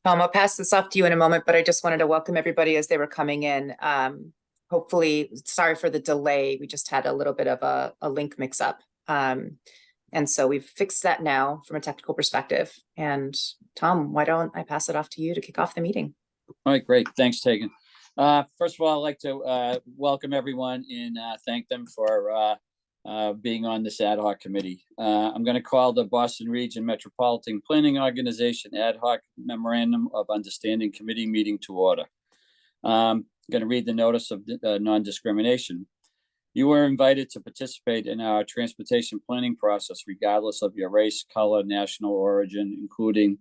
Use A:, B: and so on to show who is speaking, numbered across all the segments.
A: I'll pass this off to you in a moment, but I just wanted to welcome everybody as they were coming in. Hopefully, sorry for the delay. We just had a little bit of a link mix up. And so we've fixed that now from a technical perspective. And Tom, why don't I pass it off to you to kick off the meeting?
B: All right, great. Thanks, Tegan. First of all, I'd like to welcome everyone and thank them for being on this ad hoc committee. I'm going to call the Boston Region Metropolitan Planning Organization Ad Hoc Memorandum of Understanding Committee meeting to order. I'm going to read the notice of non-discrimination. You are invited to participate in our transportation planning process regardless of your race, color, national origin, including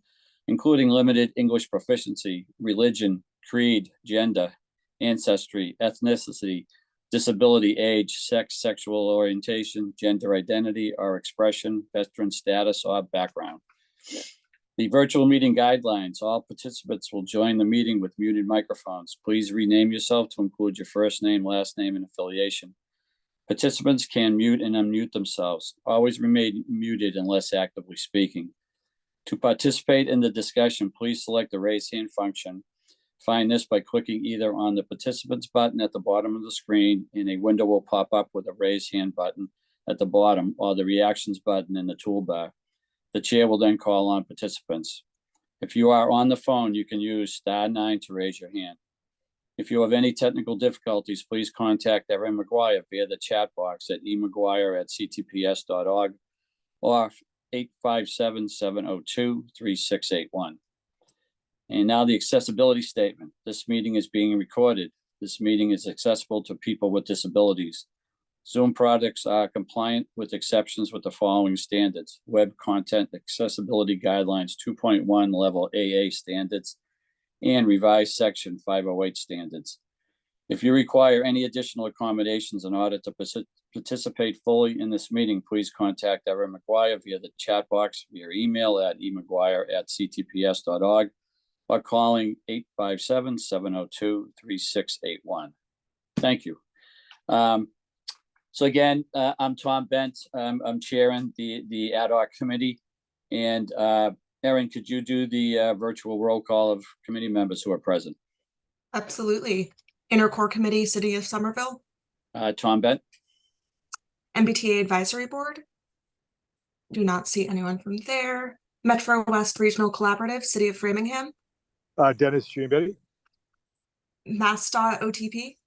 B: limited English proficiency, religion, creed, gender, ancestry, ethnicity, disability, age, sex, sexual orientation, gender identity or expression, veteran status, or background. The virtual meeting guidelines. All participants will join the meeting with muted microphones. Please rename yourself to include your first name, last name, and affiliation. Participants can mute and unmute themselves. Always remain muted unless actively speaking. To participate in the discussion, please select the raise hand function. Find this by clicking either on the participants button at the bottom of the screen, and a window will pop up with a raise hand button at the bottom, or the reactions button in the toolbar. The chair will then call on participants. If you are on the phone, you can use *9 to raise your hand. If you have any technical difficulties, please contact Erin McGuire via the chat box at emcguire@ctps.org or 857-702-3681. And now the accessibility statement. This meeting is being recorded. This meeting is accessible to people with disabilities. Zoom products are compliant with exceptions with the following standards: Web Content Accessibility Guidelines 2.1 Level AA standards and revised Section 508 standards. If you require any additional accommodations in order to participate fully in this meeting, please contact Erin McGuire via the chat box, via email at emcguire@ctps.org, or calling 857-702-3681. Thank you. So again, I'm Tom Bent. I'm chairing the ad hoc committee. And Erin, could you do the virtual roll call of committee members who are present?
C: Absolutely. Intercore Committee, City of Somerville.
B: Tom Bent.
C: MBTA Advisory Board. Do not see anyone from there. Metro West Regional Collaborative, City of Framingham.
D: Dennis Giambetti.
C: MassDOT OTP.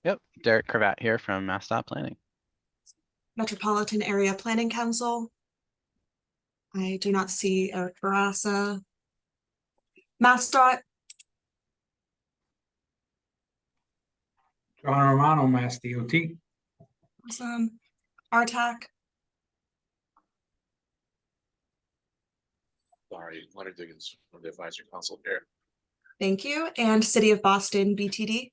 E: Yep, Derek Cravat here from MassDOT Planning.
C: Metropolitan Area Planning Council. I do not see Eric Barassa. MassDOT.
F: John Romano, Mass DOT.
C: Awesome. RTAC.
G: Sorry, Leonard Diggins from the Advisory Council here.
C: Thank you. And City of Boston BTD.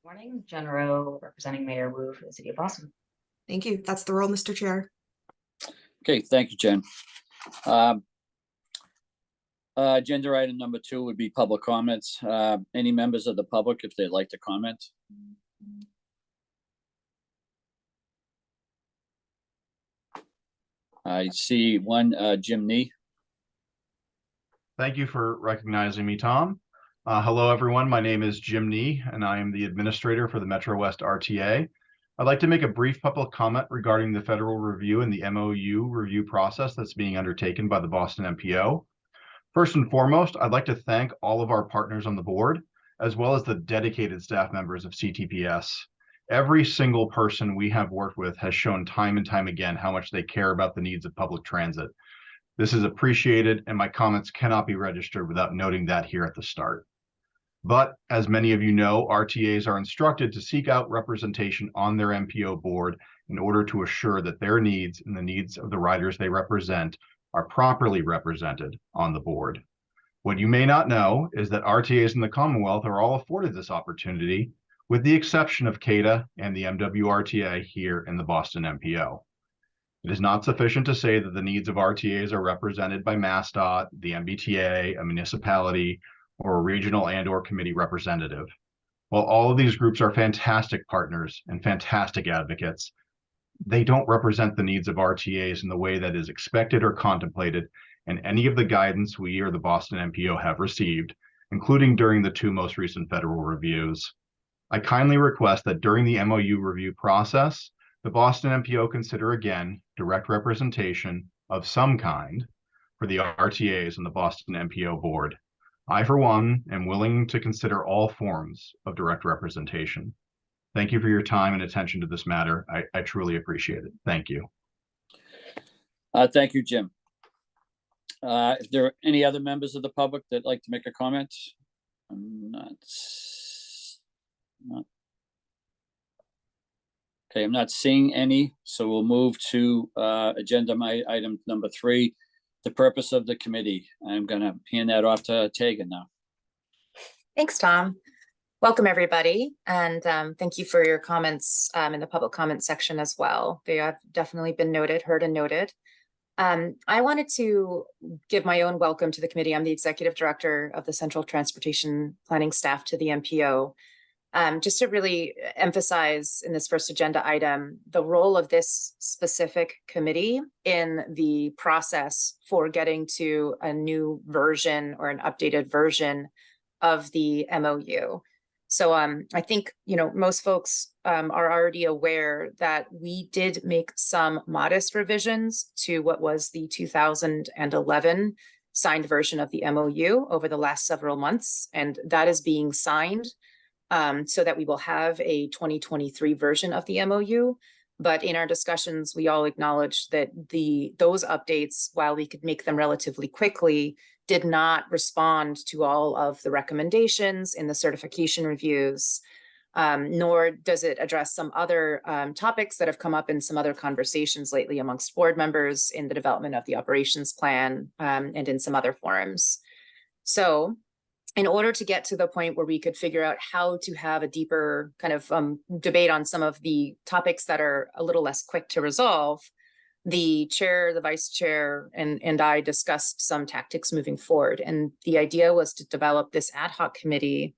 H: Morning, Jen Rowe, representing Mayor Wu for the City of Boston.
C: Thank you. That's the role, Mr. Chair.
B: Okay, thank you, Jen. Agenda item number 2 would be public comments. Any members of the public, if they'd like to comment? I see one, Jim Nee.
I: Thank you for recognizing me, Tom. Hello, everyone. My name is Jim Nee, and I am the administrator for the Metro West RTA. I'd like to make a brief public comment regarding the federal review and the MOU review process that's being undertaken by the Boston MPO. First and foremost, I'd like to thank all of our partners on the board, as well as the dedicated staff members of CTPS. Every single person we have worked with has shown time and time again how much they care about the needs of public transit. This is appreciated, and my comments cannot be registered without noting that here at the start. But as many of you know, RTAs are instructed to seek out representation on their MPO board in order to assure that their needs and the needs of the riders they represent are properly represented on the board. What you may not know is that RTAs in the Commonwealth are all afforded this opportunity, with the exception of CADA and the MWRTA here in the Boston MPO. It is not sufficient to say that the needs of RTAs are represented by MassDOT, the MBTA, a municipality, or a regional and/or committee representative. While all of these groups are fantastic partners and fantastic advocates, they don't represent the needs of RTAs in the way that is expected or contemplated and any of the guidance we or the Boston MPO have received, including during the 2 most recent federal reviews. I kindly request that during the MOU review process, the Boston MPO consider again direct representation of some kind for the RTAs and the Boston MPO board. I, for one, am willing to consider all forms of direct representation. Thank you for your time and attention to this matter. I truly appreciate it. Thank you.
B: Thank you, Jim. If there are any other members of the public that'd like to make a comment? Okay, I'm not seeing any, so we'll move to agenda item number 3, the purpose of the committee. I'm gonna hand that off to Tegan now.
A: Thanks, Tom. Welcome, everybody, and thank you for your comments in the public comment section as well. They have definitely been noted, heard and noted. I wanted to give my own welcome to the committee. I'm the executive director of the Central Transportation Planning staff to the MPO. Just to really emphasize in this first agenda item, the role of this specific committee in the process for getting to a new version or an updated version of the MOU. So I think, most folks are already aware that we did make some modest revisions to what was the 2011 signed version of the MOU over the last several months, and that is being signed so that we will have a 2023 version of the MOU. But in our discussions, we all acknowledged that those updates, while we could make them relatively quickly, did not respond to all of the recommendations in the certification reviews, nor does it address some other topics that have come up in some other conversations lately amongst board members in the development of the operations plan and in some other forums. So in order to get to the point where we could figure out how to have a deeper kind of debate on some of the topics that are a little less quick to resolve, the chair, the vice chair, and I discussed some tactics moving forward. And the idea was to develop this ad hoc committee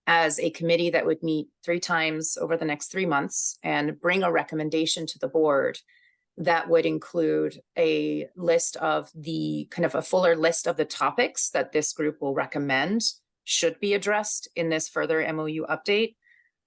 A: as a committee that would meet 3 times over the next 3 months and bring a recommendation to the board that would include a list of a fuller list of the topics that this group will recommend should be addressed in this further MOU update.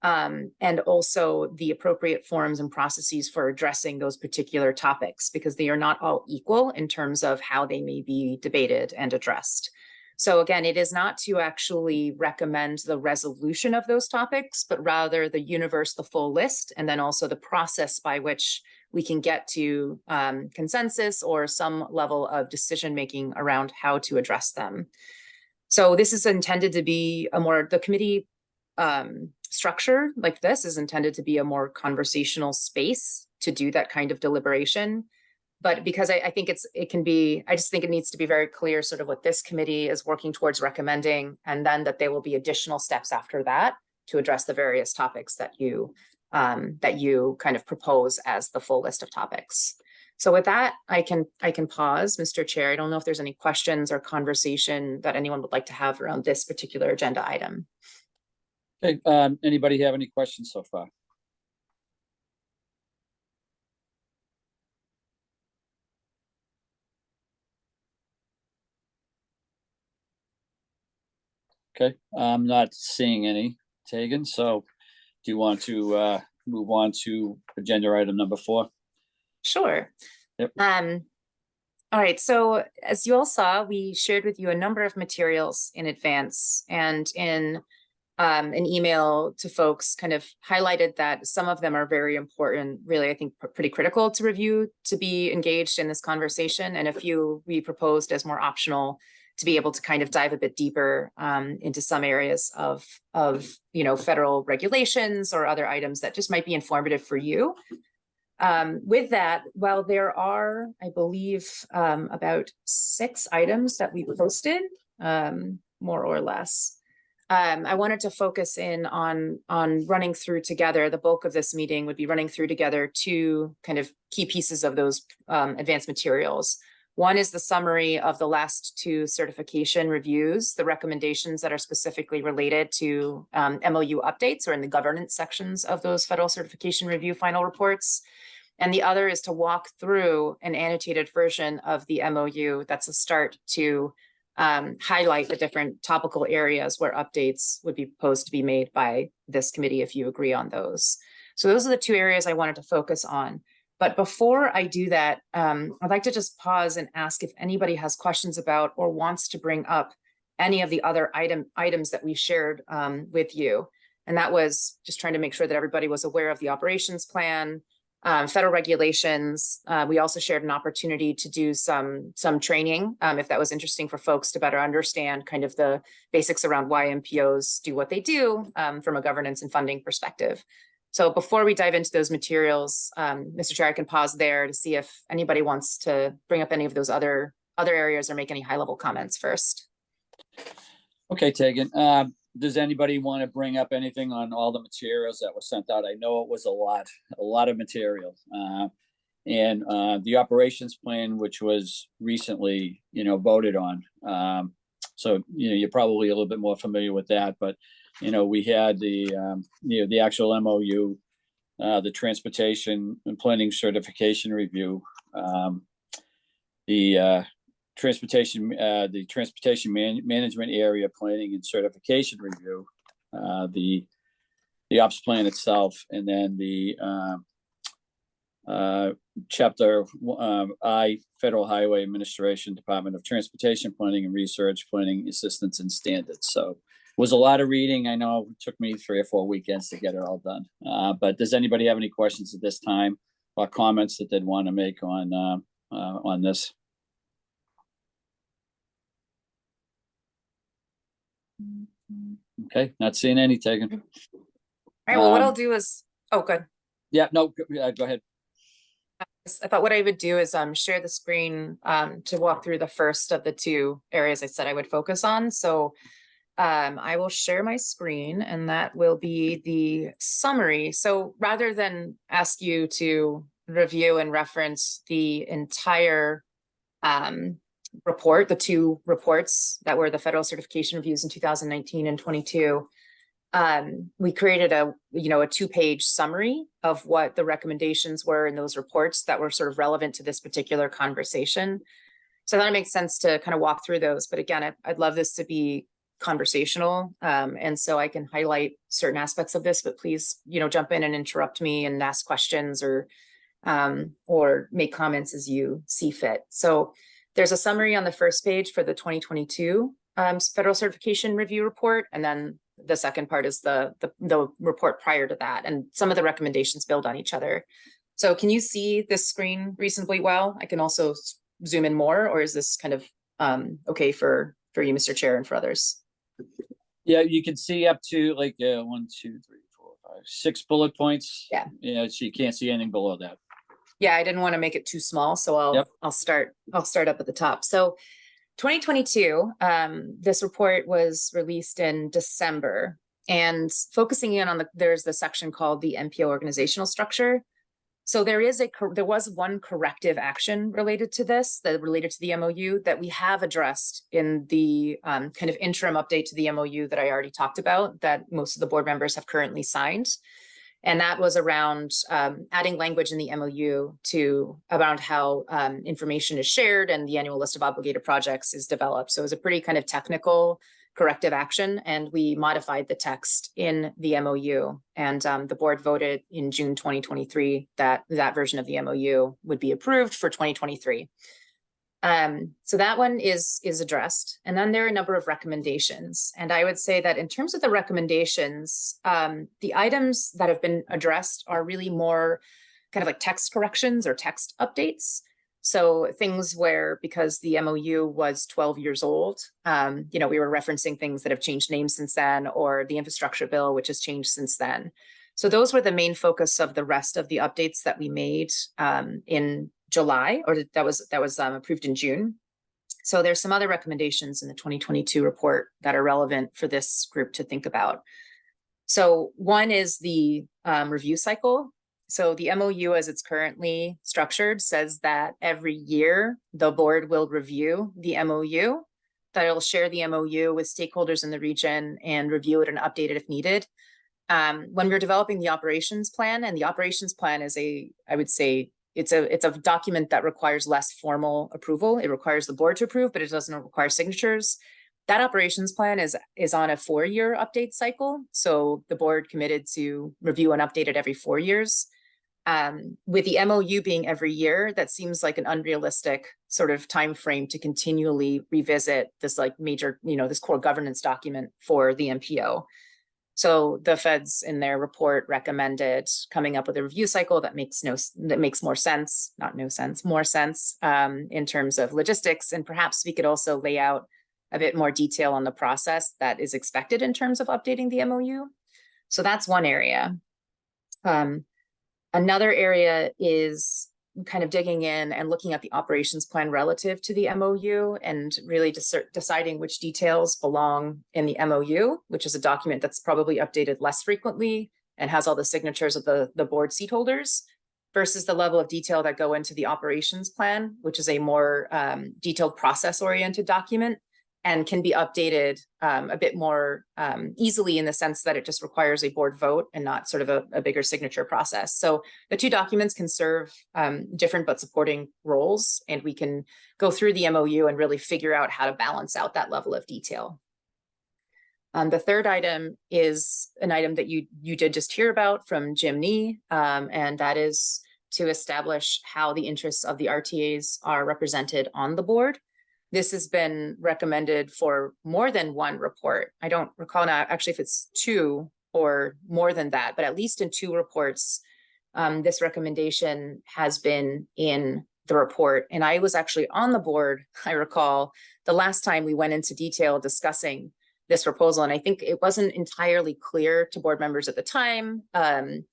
A: And also the appropriate forms and processes for addressing those particular topics, because they are not all equal in terms of how they may be debated and addressed. So again, it is not to actually recommend the resolution of those topics, but rather the universe, the full list, and then also the process by which we can get to consensus or some level of decision-making around how to address them. So this is intended to be the committee structure like this is intended to be a more conversational space to do that kind of deliberation. But because I think I just think it needs to be very clear sort of what this committee is working towards recommending, and then that there will be additional steps after that to address the various topics that you kind of propose as the full list of topics. So with that, I can pause, Mr. Chair. I don't know if there's any questions or conversation that anyone would like to have around this particular agenda item.
B: Okay, anybody have any questions so far? Okay, I'm not seeing any, Tegan, so do you want to move on to agenda item number 4?
A: Sure.
B: Yep.
A: All right, so as you all saw, we shared with you a number of materials in advance, and in an email to folks kind of highlighted that some of them are very important, really, I think pretty critical to review, to be engaged in this conversation, and a few we proposed as more optional to be able to kind of dive a bit deeper into some areas of federal regulations or other items that just might be informative for you. With that, while there are, I believe, about 6 items that we posted, more or less, I wanted to focus in on running through together. The bulk of this meeting would be running through together 2 kind of key pieces of those advanced materials. One is the summary of the last 2 certification reviews, the recommendations that are specifically related to MOU updates or in the governance sections of those federal certification review final reports. And the other is to walk through an annotated version of the MOU. That's a start to highlight the different topical areas where updates would be proposed to be made by this committee if you agree on those. So those are the two areas I wanted to focus on. But before I do that, I'd like to just pause and ask if anybody has questions about or wants to bring up any of the other items that we shared with you. And that was just trying to make sure that everybody was aware of the operations plan, federal regulations. We also shared an opportunity to do some training, if that was interesting for folks to better understand kind of the basics around why MPOs do what they do from a governance and funding perspective. So before we dive into those materials, Mr. Chair, I can pause there to see if anybody wants to bring up any of those other areas or make any high-level comments first.
B: Okay, Tegan. Does anybody want to bring up anything on all the materials that were sent out? I know it was a lot of material. And the operations plan, which was recently, voted on. So, you're probably a little bit more familiar with that, but we had the actual MOU, the transportation and planning certification review, the transportation management area planning and certification review, the ops plan itself, and then the chapter I, Federal Highway Administration, Department of Transportation Planning and Research, Planning Assistance and Standards. So it was a lot of reading. I know it took me 3 or 4 weekends to get it all done. But does anybody have any questions at this time or comments that they'd want to make on this? Okay, not seeing any, Tegan.
A: All right, well, what I'll do is, oh, good.
B: Yeah, no, go ahead.
A: I thought what I would do is share the screen to walk through the first of the two areas I said I would focus on. So I will share my screen, and that will be the summary. So rather than ask you to review and reference the entire report, the two reports that were the federal certification reviews in 2019 and 22, we created a 2-page summary of what the recommendations were in those reports that were sort of relevant to this particular conversation. So that makes sense to kind of walk through those. But again, I'd love this to be conversational. And so I can highlight certain aspects of this, but please, jump in and interrupt me and ask questions or make comments as you see fit. So there's a summary on the first page for the 2022 federal certification review report. And then the second part is the report prior to that. And some of the recommendations build on each other. So can you see this screen reasonably well? I can also zoom in more, or is this kind of okay for you, Mr. Chair, and for others?
B: Yeah, you can see up to like 1, 2, 3, 4, 5, 6 bullet points.
A: Yeah.
B: So you can't see anything below that.
A: Yeah, I didn't want to make it too small, so I'll start up at the top. So 2022, this report was released in December, and focusing in on there's the section called the MPO organizational structure. So there was one corrective action related to this, related to the MOU, that we have addressed in the kind of interim update to the MOU that I already talked about, that most of the board members have currently signed. And that was around adding language in the MOU around how information is shared and the annual list of obligated projects is developed. So it was a pretty kind of technical corrective action, and we modified the text in the MOU. And the board voted in June 2023 that version of the MOU would be approved for 2023. So that one is addressed. And then there are a number of recommendations. And I would say that in terms of the recommendations, the items that have been addressed are really more kind of like text corrections or text updates. So things where, because the MOU was 12 years old, we were referencing things that have changed names since then, or the infrastructure bill, which has changed since then. So those were the main focus of the rest of the updates that we made in July, or that was approved in June. So there's some other recommendations in the 2022 report that are relevant for this group to think about. So one is the review cycle. So the MOU, as it's currently structured, says that every year the board will review the MOU, that it'll share the MOU with stakeholders in the region and review it and update it if needed. When we were developing the operations plan, and the operations plan is I would say, it's a document that requires less formal approval. It requires the board to approve, but it doesn't require signatures. That operations plan is on a 4-year update cycle. So the board committed to review and update it every 4 years. With the MOU being every year, that seems like an unrealistic sort of time frame to continually revisit this like major, this core governance document for the MPO. So the feds in their report recommended coming up with a review cycle that makes more sense in terms of logistics. And perhaps we could also lay out a bit more detail on the process that is expected in terms of updating the MOU. So that's one area. Another area is kind of digging in and looking at the operations plan relative to the MOU and really deciding which details belong in the MOU, which is a document that's probably updated less frequently and has all the signatures of the board seat holders, versus the level of detail that go into the operations plan, which is a more detailed process-oriented document and can be updated a bit more easily in the sense that it just requires a board vote and not sort of a bigger signature process. So the two documents can serve different but supporting roles, and we can go through the MOU and really figure out how to balance out that level of detail. The third item is an item that you did just hear about from Jim Nee, and that is to establish how the interests of the RTAs are represented on the board. This has been recommended for more than one report. I don't recall now actually if it's 2 or more than that, but at least in 2 reports, this recommendation has been in the report. And I was actually on the board, I recall, the last time we went into detail discussing this proposal. And I think it wasn't entirely clear to board members at the time, kind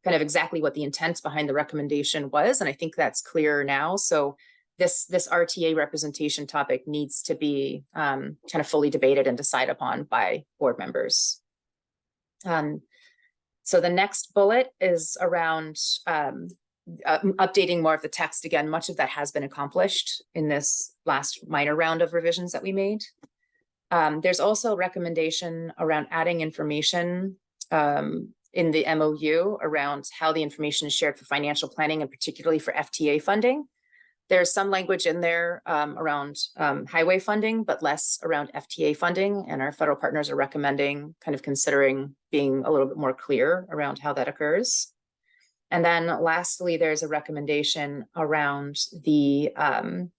A: of exactly what the intent behind the recommendation was. And I think that's clearer now. So this RTA representation topic needs to be kind of fully debated and decided upon by board members. So the next bullet is around updating more of the text. Again, much of that has been accomplished in this last minor round of revisions that we made. There's also a recommendation around adding information in the MOU around how the information is shared for financial planning and particularly for FTA funding. There's some language in there around highway funding, but less around FTA funding. And our federal partners are recommending kind of considering being a little bit more clear around how that occurs. And then lastly, there's a recommendation around the kind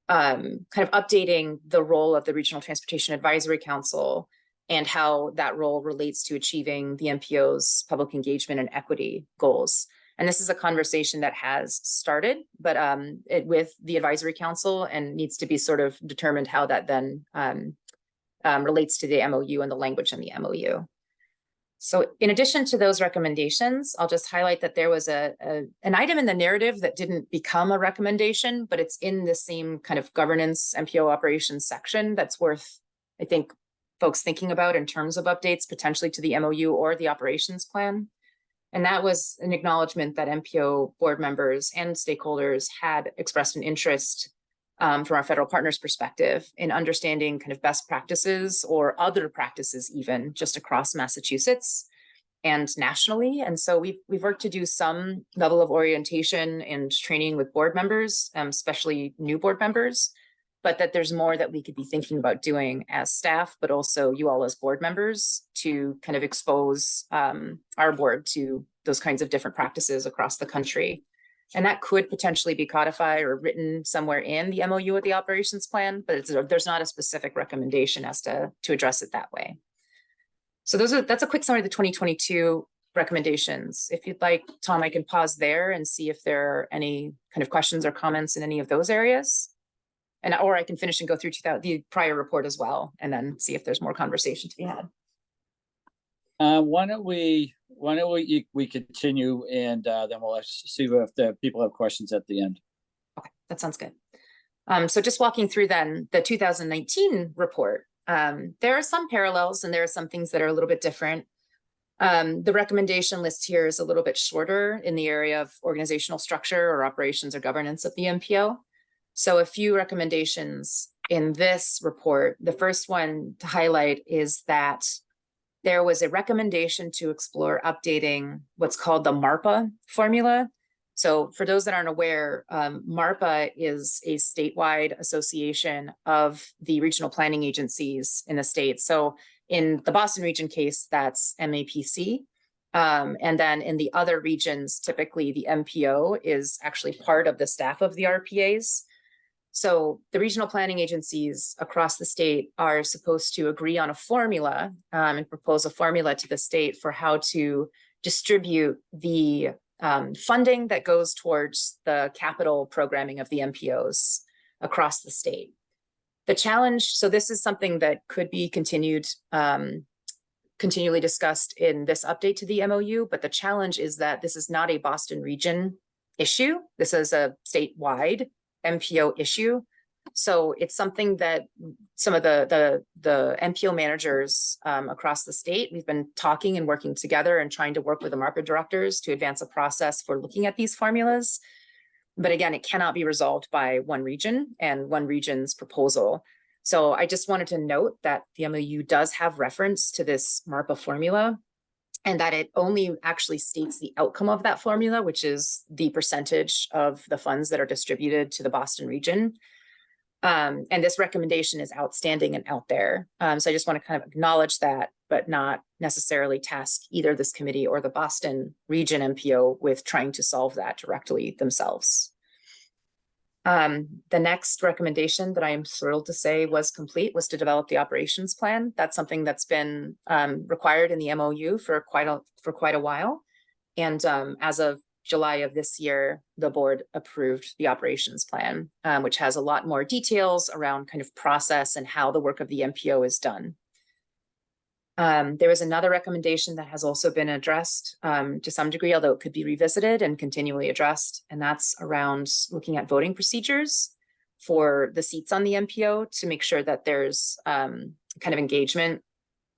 A: of updating the role of the Regional Transportation Advisory Council and how that role relates to achieving the MPO's public engagement and equity goals. And this is a conversation that has started, but with the advisory council and needs to be sort of determined how that then relates to the MOU and the language in the MOU. So in addition to those recommendations, I'll just highlight that there was an item in the narrative that didn't become a recommendation, but it's in the same kind of governance MPO operations section that's worth, I think, folks thinking about in terms of updates potentially to the MOU or the operations plan. And that was an acknowledgement that MPO board members and stakeholders had expressed an interest from our federal partners' perspective in understanding kind of best practices or other practices even just across Massachusetts and nationally. And so we've worked to do some level of orientation and training with board members, especially new board members, but that there's more that we could be thinking about doing as staff, but also you all as board members to kind of expose our board to those kinds of different practices across the country. And that could potentially be codified or written somewhere in the MOU or the operations plan, but there's not a specific recommendation as to address it that way. So that's a quick summary of the 2022 recommendations. If you'd like, Tom, I can pause there and see if there are any kind of questions or comments in any of those areas. Or I can finish and go through the prior report as well, and then see if there's more conversation to be had.
B: Why don't we continue, and then we'll see if the people have questions at the end.
A: Okay, that sounds good. So just walking through then the 2019 report, there are some parallels and there are some things that are a little bit different. The recommendation list here is a little bit shorter in the area of organizational structure or operations or governance of the MPO. So a few recommendations in this report. The first one to highlight is that there was a recommendation to explore updating what's called the MARPA formula. So for those that aren't aware, MARPA is a statewide association of the regional planning agencies in the state. So in the Boston region case, that's MAPC. And then in the other regions, typically the MPO is actually part of the staff of the RPAs. So the regional planning agencies across the state are supposed to agree on a formula and propose a formula to the state for how to distribute the funding that goes towards the capital programming of the MPOs across the state. The challenge, so this is something that could be continually discussed in this update to the MOU, but the challenge is that this is not a Boston region issue. This is a statewide MPO issue. So it's something that some of the MPO managers across the state, we've been talking and working together and trying to work with the MARPA directors to advance a process for looking at these formulas. But again, it cannot be resolved by one region and one region's proposal. So I just wanted to note that the MOU does have reference to this MARPA formula, and that it only actually states the outcome of that formula, which is the percentage of the funds that are distributed to the Boston region. And this recommendation is outstanding and out there. So I just want to kind of acknowledge that, but not necessarily task either this committee or the Boston region MPO with trying to solve that directly themselves. The next recommendation that I am thrilled to say was complete was to develop the operations plan. That's something that's been required in the MOU for quite a while. And as of July of this year, the board approved the operations plan, which has a lot more details around kind of process and how the work of the MPO is done. There was another recommendation that has also been addressed to some degree, although it could be revisited and continually addressed, and that's around looking at voting procedures for the seats on the MPO to make sure that there's kind of engagement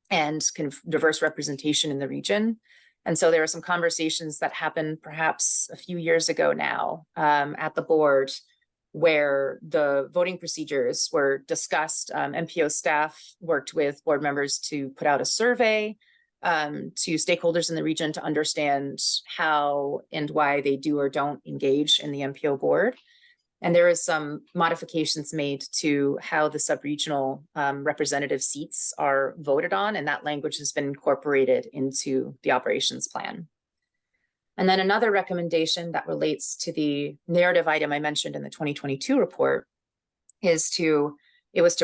A: and kind of diverse representation in the region. And so there are some conversations that happened perhaps a few years ago now at the board, where the voting procedures were discussed. MPO staff worked with board members to put out a survey to stakeholders in the region to understand how and why they do or don't engage in the MPO board. And there is some modifications made to how the sub-regional representative seats are voted on, and that language has been incorporated into the operations plan. And then another recommendation that relates to the narrative item I mentioned in the 2022 report was to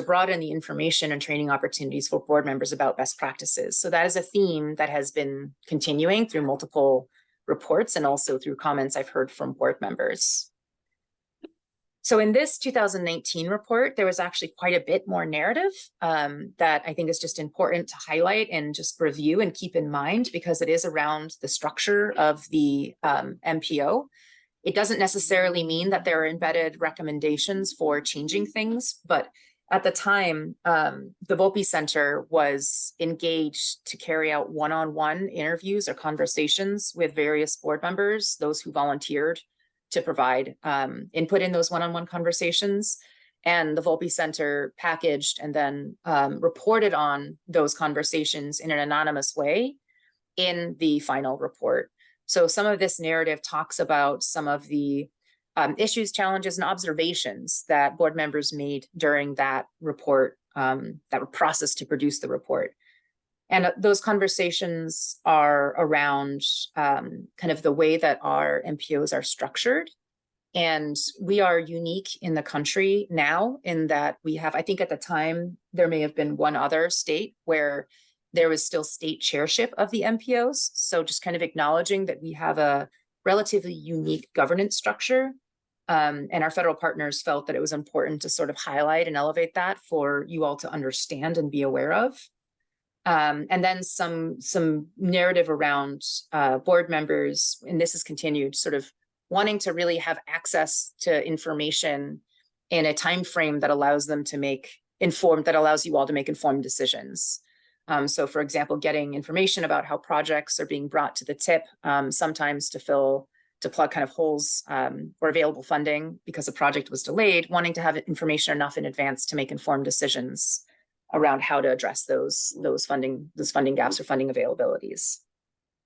A: broaden the information and training opportunities for board members about best practices. So that is a theme that has been continuing through multiple reports and also through comments I've heard from board members. So in this 2019 report, there was actually quite a bit more narrative that I think is just important to highlight and just review and keep in mind, because it is around the structure of the MPO. It doesn't necessarily mean that there are embedded recommendations for changing things, but at the time, the Volpe Center was engaged to carry out one-on-one interviews or conversations with various board members, those who volunteered to provide input in those one-on-one conversations. And the Volpe Center packaged and then reported on those conversations in an anonymous way in the final report. So some of this narrative talks about some of the issues, challenges, and observations that board members made during that report, that process to produce the report. And those conversations are around kind of the way that our MPOs are structured. And we are unique in the country now in that we have, I think at the time, there may have been one other state where there was still state chairship of the MPOs. So just kind of acknowledging that we have a relatively unique governance structure. And our federal partners felt that it was important to sort of highlight and elevate that for you all to understand and be aware of. And then some narrative around board members, and this has continued, sort of wanting to really have access to information in a time frame that allows them to make allows you all to make informed decisions. So for example, getting information about how projects are being brought to the tip, sometimes to plug kind of holes or available funding because a project was delayed, wanting to have information enough in advance to make informed decisions around how to address those funding gaps or funding availabilities.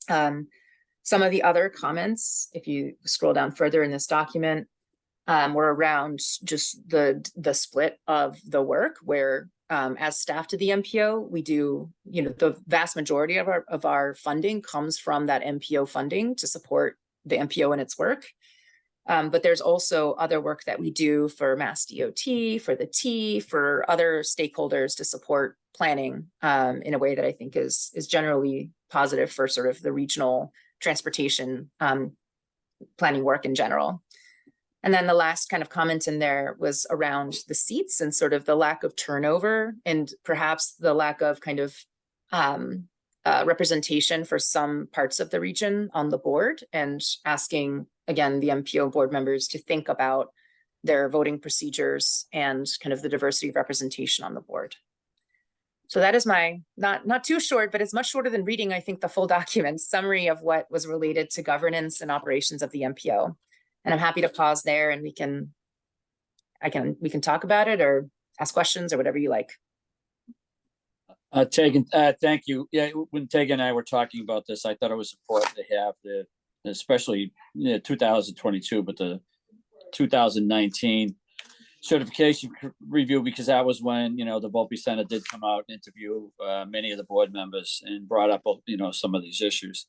A: Some of the other comments, if you scroll down further in this document, were around just the split of the work, where as staff to the MPO, we do, the vast majority of our funding comes from that MPO funding to support the MPO and its work. But there's also other work that we do for Mass DOT, for the T, for other stakeholders to support planning in a way that I think is generally positive for sort of the regional transportation planning work in general. And then the last kind of comment in there was around the seats and sort of the lack of turnover and perhaps the lack of kind of representation for some parts of the region on the board, and asking, again, the MPO board members to think about their voting procedures and kind of the diversity of representation on the board. So that is my, not too short, but it's much shorter than reading, I think, the full document summary of what was related to governance and operations of the MPO. And I'm happy to pause there, and we can talk about it or ask questions or whatever you like.
B: Tegan, thank you. Yeah, when Tegan and I were talking about this, I thought it was important to have especially 2022, but the 2019 certification review, because that was when, the Volpe Center did come out and interview many of the board members and brought up, some of these issues.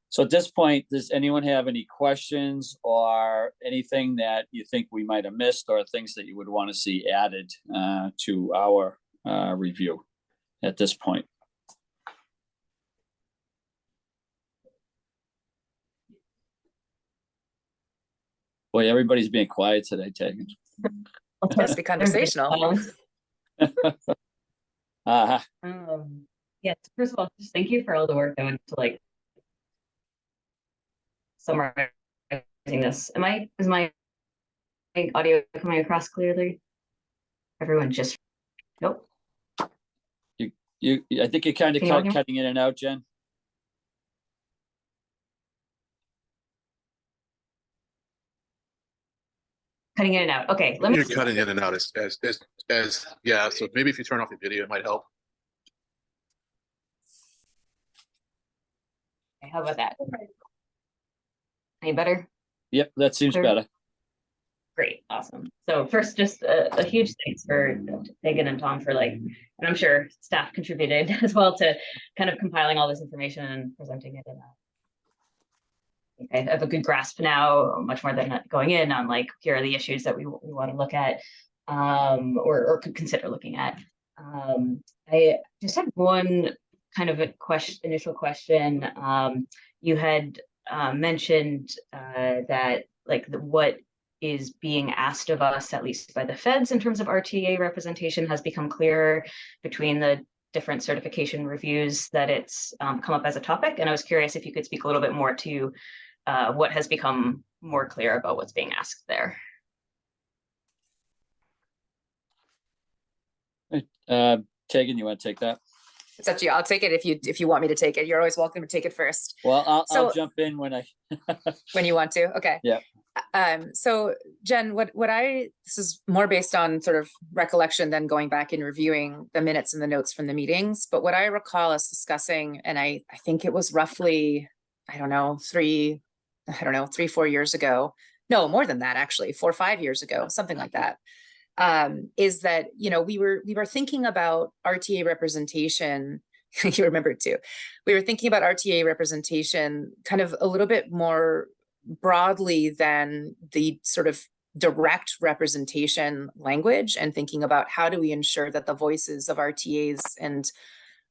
B: So at this point, does anyone have any questions or anything that you think we might have missed, or things that you would want to see added to our review at this point? Boy, everybody's being quiet today, Tegan.
A: It's supposed to be conversational.
H: Yes, first of all, just thank you for all the work that went to summarizing this. Is my audio coming across clearly? Everyone just, nope.
B: I think you're kind of cutting in and out, Jen.
H: Cutting in and out. Okay,
G: You're cutting in and out yeah. So maybe if you turn off your video, it might help.
H: Okay, how about that? Any better?
B: Yep, that seems better.
H: Great, awesome. So first, just a huge thanks for Tegan and Tom for and I'm sure staff contributed as well to kind of compiling all this information and presenting it in I have a good grasp now, much more than going in on here are the issues that we want to look at or could consider looking at. I just had one kind of initial question. You had mentioned that what is being asked of us, at least by the feds in terms of RTA representation, has become clearer between the different certification reviews that it's come up as a topic. And I was curious if you could speak a little bit more to what has become more clear about what's being asked there.
B: Tegan, you want to take that?
A: It's up to you. I'll take it if you want me to take it. You're always welcome to take it first.
B: Well, I'll jump in when
A: when you want to. Okay.
B: Yeah.
A: So Jen, this is more based on sort of recollection than going back and reviewing the minutes and the notes from the meetings. But what I recall us discussing, and I think it was roughly, 3, 4 years ago. No, more than that, actually, 4 or 5 years ago, something like that. Is that, we were thinking about RTA representation. You remember it too. We were thinking about RTA representation kind of a little bit more broadly than the sort of direct representation language, and thinking about how do we ensure that the voices of RTAs and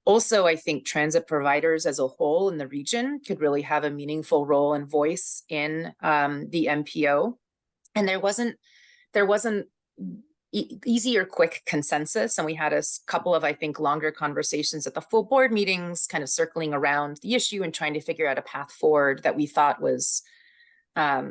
A: also, I think, transit providers as a whole in the region could really have a meaningful role and voice in the MPO. And there wasn't easy or quick consensus. And we had a couple of, I think, longer conversations at the full board meetings, kind of circling around the issue and trying to figure out a path forward that we thought was a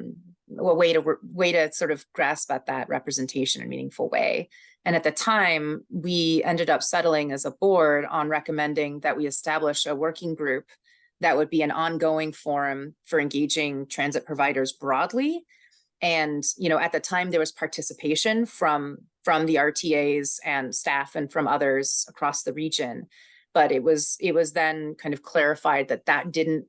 A: way to sort of grasp at that representation in a meaningful way. And at the time, we ended up settling as a board on recommending that we establish a working group that would be an ongoing forum for engaging transit providers broadly. And, at the time there was participation from from the RTAs and staff and from others across the region. But it was then kind of clarified that that didn't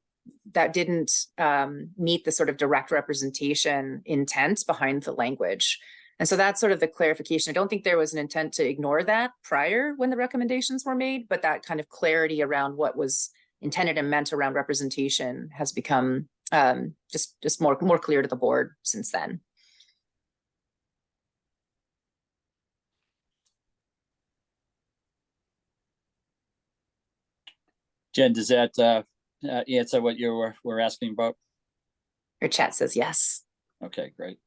A: meet the sort of direct representation intent behind the language. And so that's sort of the clarification. I don't think there was an intent to ignore that prior when the recommendations were made, but that kind of clarity around what was intended and meant around representation has become just more clear to the board since then.
B: Jen, does that answer what you were asking about?
A: Your chat says yes.
B: Okay, great.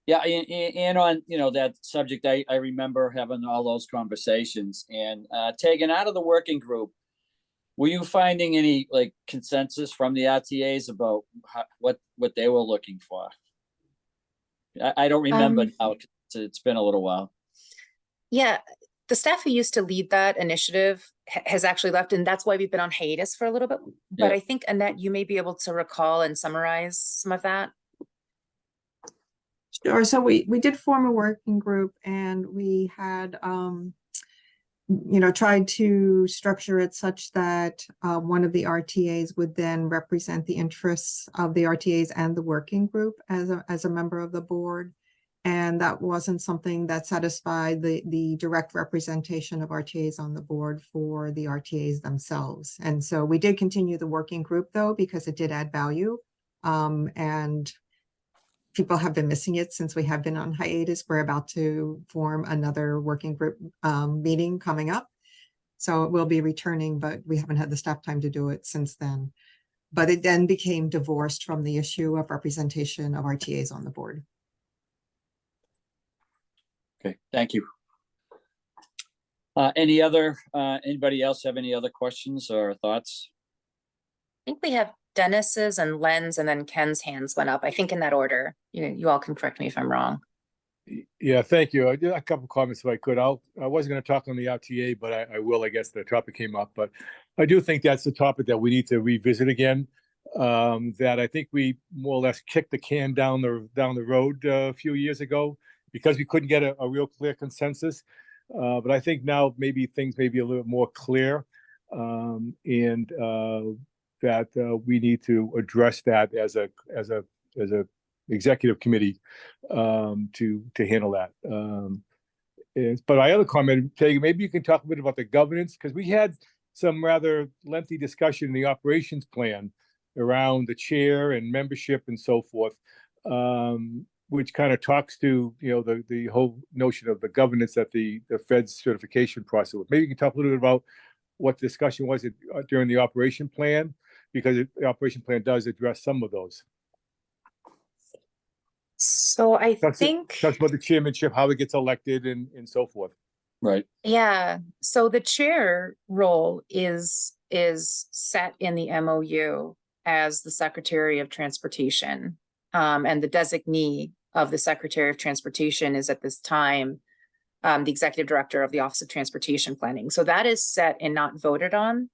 B: Yeah, and on, you know, that subject, I remember having all those conversations and taken out of the working group. Were you finding any like consensus from the RTAs about what they were looking for? I don't remember now. It's been a little while.
A: Yeah, the staff who used to lead that initiative has actually left, and that's why we've been on hiatus for a little bit. But
B: Yeah.
A: I think, Annette, you may be able to recall and summarize some of that.
F: Sure. So we did form a working group, and we had tried to structure it such that one of the RTAs would then represent the interests of the RTAs and the working group as a member of the board. And that wasn't something that satisfied the direct representation of RTAs on the board for the RTAs themselves. And so we did continue the working group, though, because it did add value. And people have been missing it since we have been on hiatus. We're about to form another working group meeting coming up. So it will be returning, but we haven't had the staff time to do it since then. But it then became divorced from the issue of representation of RTAs on the board.
B: Okay, thank you. Anybody else have any other questions or thoughts?
A: I think we have Dennis's and Len's, and then Ken's hands went up, I think in that order. You all can correct me if I'm wrong.
D: Yeah, thank you. I did a couple comments if I could. I wasn't going to talk on the RTA, but I will. I guess the topic came up, but I do think that's the topic that we need to revisit again. That I think we more or less kicked the can down the road a few years ago because we couldn't get a real clear consensus. But I think now maybe things may be a little more clear, and that we need to address that as a executive committee to handle that. But my other comment, maybe you can talk a bit about the governance, because we had some rather lengthy discussion in the operations plan around the chair and membership and so forth, which kind of talks to the whole notion of the governance that the Fed's certification process. Maybe you can talk a little bit about what the discussion was during the operation plan, because the operation plan does address some of those.
A: So I think
D: talks about the chairmanship, how it gets elected, and so forth.
B: Right.
A: Yeah. So the chair role is set in the MOU as the Secretary of Transportation, and the designee of the Secretary of Transportation is at this time the Executive Director of the Office of Transportation Planning. So that is set and not voted on.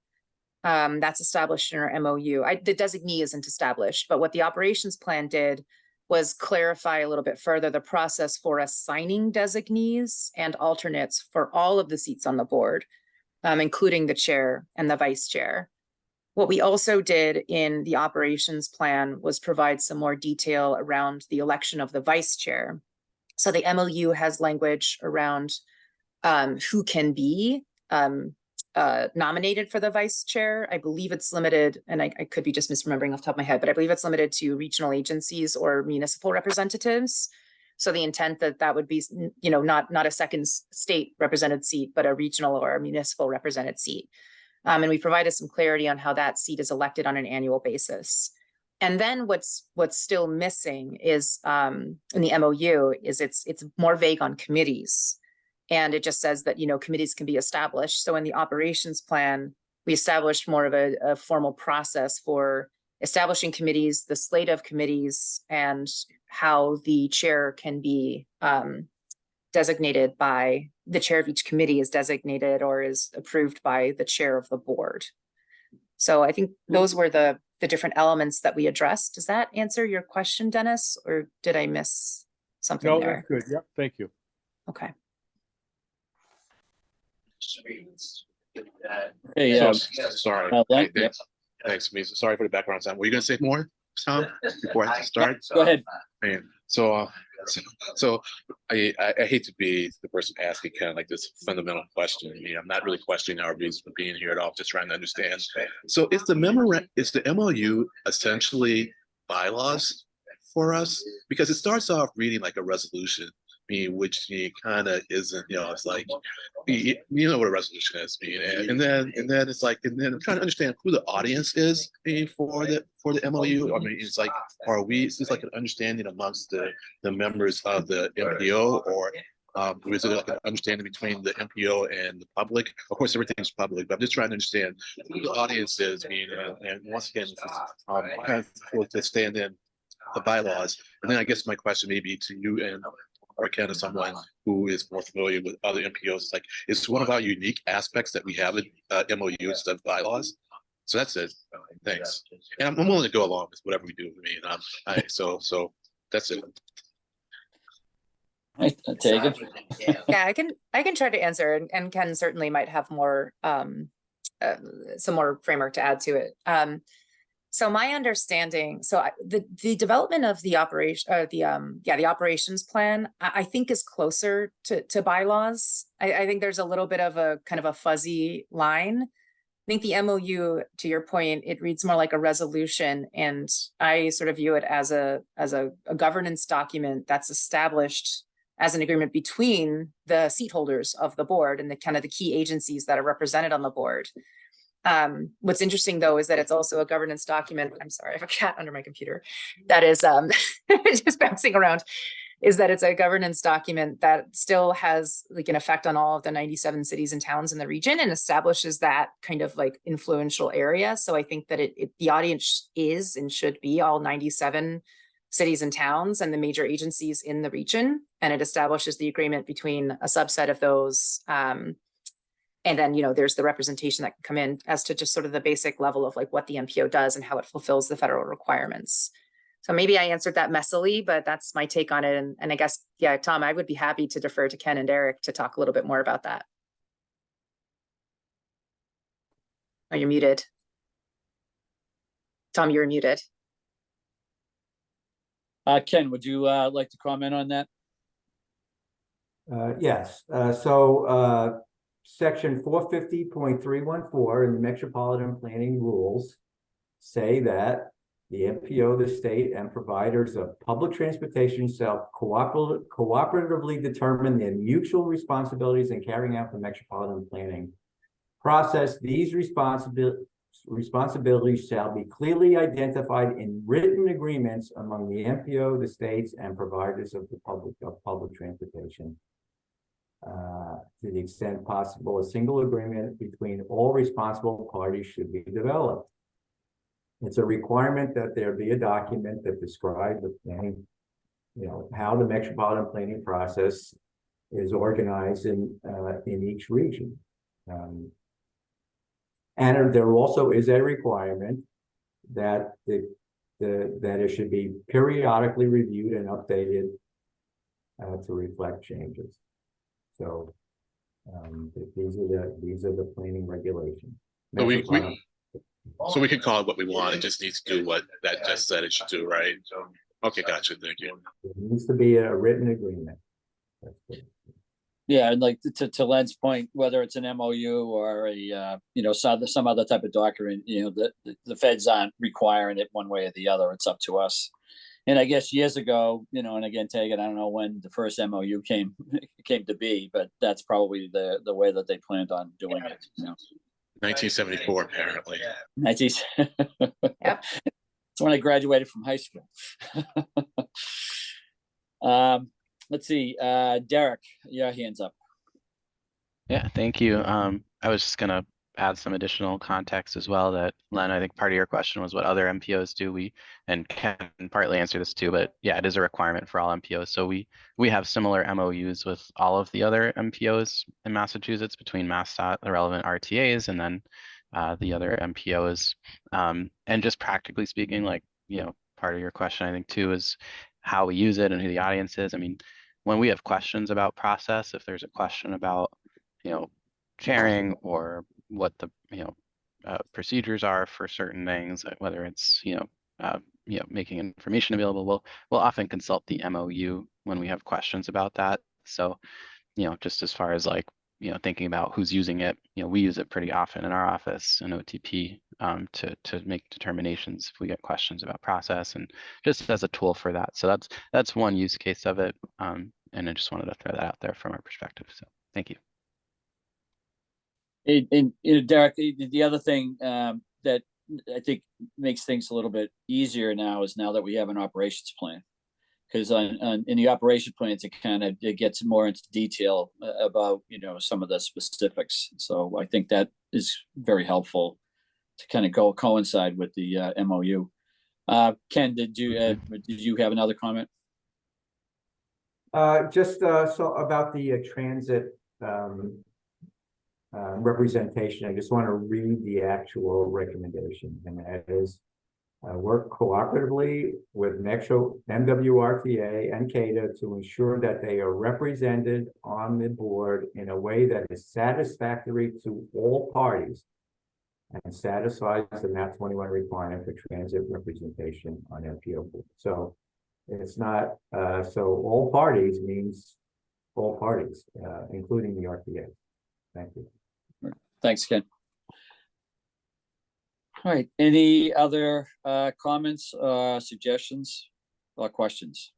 A: That's established in our MOU. The designee isn't established, but what the operations plan did was clarify a little bit further the process for assigning designees and alternates for all of the seats on the board, including the chair and the vice chair. What we also did in the operations plan was provide some more detail around the election of the vice chair. So the MOU has language around who can be nominated for the vice chair. I believe it's limited, and I could be just misremembering off the top of my head, but I believe it's limited to regional agencies or municipal representatives. So the intent that would be, not a second state represented seat, but a regional or a municipal represented seat. And we provided some clarity on how that seat is elected on an annual basis. And then what's still missing is in the MOU is it's more vague on committees. And it just says that, committees can be established. So in the operations plan, we established more of a formal process for establishing committees, the slate of committees, and how the chair can be designated by the chair of each committee is designated or is approved by the chair of the board. So I think those were the different elements that we addressed. Does that answer your question, Dennis, or did I miss something there?
D: No, that's good. Yeah, thank you.
A: Okay.
B: Hey,
G: Sorry.
B: Len,
G: Hey, thanks, Misa. Sorry for the background sound. Were you gonna say more, Tom, before I start?
B: go ahead.
G: Man, so I hate to be the person asking kind of like this fundamental question. I mean, I'm not really questioning our reason for being here at all, just trying to understand. So is the MOU essentially bylaws for us? Because it starts off reading like a resolution, which kind of isn't, it's like, you know what a resolution is, and then it's like, and then I'm trying to understand who the audience is, for the MOU. I mean, it's like, is this like an understanding amongst the members of the MPO, or is it like an understanding between the MPO and the public? Of course, everything's public, but I'm just trying to understand who the audience is, and once again, kind of to stand in the bylaws. And then I guess my question may be to you and or Ken, as someone who is more familiar with other MPOs, it's like, it's one of our unique aspects that we have in MOU instead of bylaws. So that's it. Thanks. And I'm willing to go along with whatever we do. So that's it.
B: I take it.
A: Yeah, I can try to answer, and Ken certainly might have more some more framework to add to it. So my understanding, the development of the operation, the operations plan, I think is closer to bylaws. I think there's a little bit of a kind of a fuzzy line. I think the MOU, to your point, it reads more like a resolution, and I sort of view it as a governance document that's established as an agreement between the seat holders of the board and the kind of the key agencies that are represented on the board. What's interesting though is that it's also a governance document. I'm sorry, I have a cat under my computer that is just bouncing around. Is that it's a governance document that still has like an effect on all of the 97 cities and towns in the region, and establishes that kind of like influential area. So I think that the audience is and should be all 97 cities and towns and the major agencies in the region, and it establishes the agreement between a subset of those. And then, there's the representation that can come in as to just sort of the basic level of like what the MPO does and how it fulfills the federal requirements. So maybe I answered that messily, but that's my take on it. And I guess, yeah, Tom, I would be happy to defer to Ken and Derek to talk a little bit more about that. Oh, you're muted. Tom, you're muted.
B: Ken, would you like to comment on that?
J: Yes. Section 450.314 in the Metropolitan Planning Rules say that the MPO, the state, and providers of public transportation shall cooperatively determine their mutual responsibilities in carrying out the metropolitan planning process. These responsibilities shall be clearly identified in written agreements among the MPO, the states, and providers of the public transportation. To the extent possible, a single agreement between all responsible parties should be developed. It's a requirement that there be a document that describes the planning, how the metropolitan planning process is organized in each region. And there also is a requirement that that it should be periodically reviewed and updated to reflect changes. So these are the planning regulations.
G: So we can call it what we want. It just needs to do what that just said it should do, right? Okay, gotcha. Thank you.
J: It needs to be a written agreement. That's good.
B: Yeah, and like to Len's point, whether it's an MOU or a some other type of document, the feds aren't requiring it one way or the other. It's up to us. And I guess years ago, and again, I don't know when the first MOU came to be, but that's probably the way that they planned on doing it.
G: 1974, apparently.
A: Yep.
B: That's when I graduated from high school. Let's see, Derek, your hand's up.
E: Yeah, thank you. I was just gonna add some additional context as well that, Len, I think part of your question was what other MPOs do. And can partly answer this too, but yeah, it is a requirement for all MPOs. So we have similar MOUs with all of the other MPOs in Massachusetts between MassDOT, the relevant RTAs, and then the other MPOs. And just practically speaking, part of your question, I think too, is how we use it and who the audience is. I mean, when we have questions about process, if there's a question about, chairing or what the, procedures are for certain things, whether it's, making information available, we'll often consult the MOU when we have questions about that. So, just as far as like, thinking about who's using it, we use it pretty often in our office in OTP to make determinations if we get questions about process and just as a tool for that. So that's one use case of it. And I just wanted to throw that out there from our perspective. So thank you.
B: And Derek, the other thing that I think makes things a little bit easier now is now that we have an operations plan. Because in the operation plans, it gets more into detail about some of the specifics. So I think that is very helpful to kind of coincide with the MOU. Ken, did you have another comment?
J: So about the transit representation, I just want to read the actual recommendation, and that is work cooperatively with Metro MWRTA and CADA to ensure that they are represented on the board in a way that is satisfactory to all parties and satisfies the MAP 21 requirement for transit representation on MPO board. So it's not, so all parties means all parties, including the RTA. Thank you.
B: Thanks, Ken. All right, any other comments, suggestions, or questions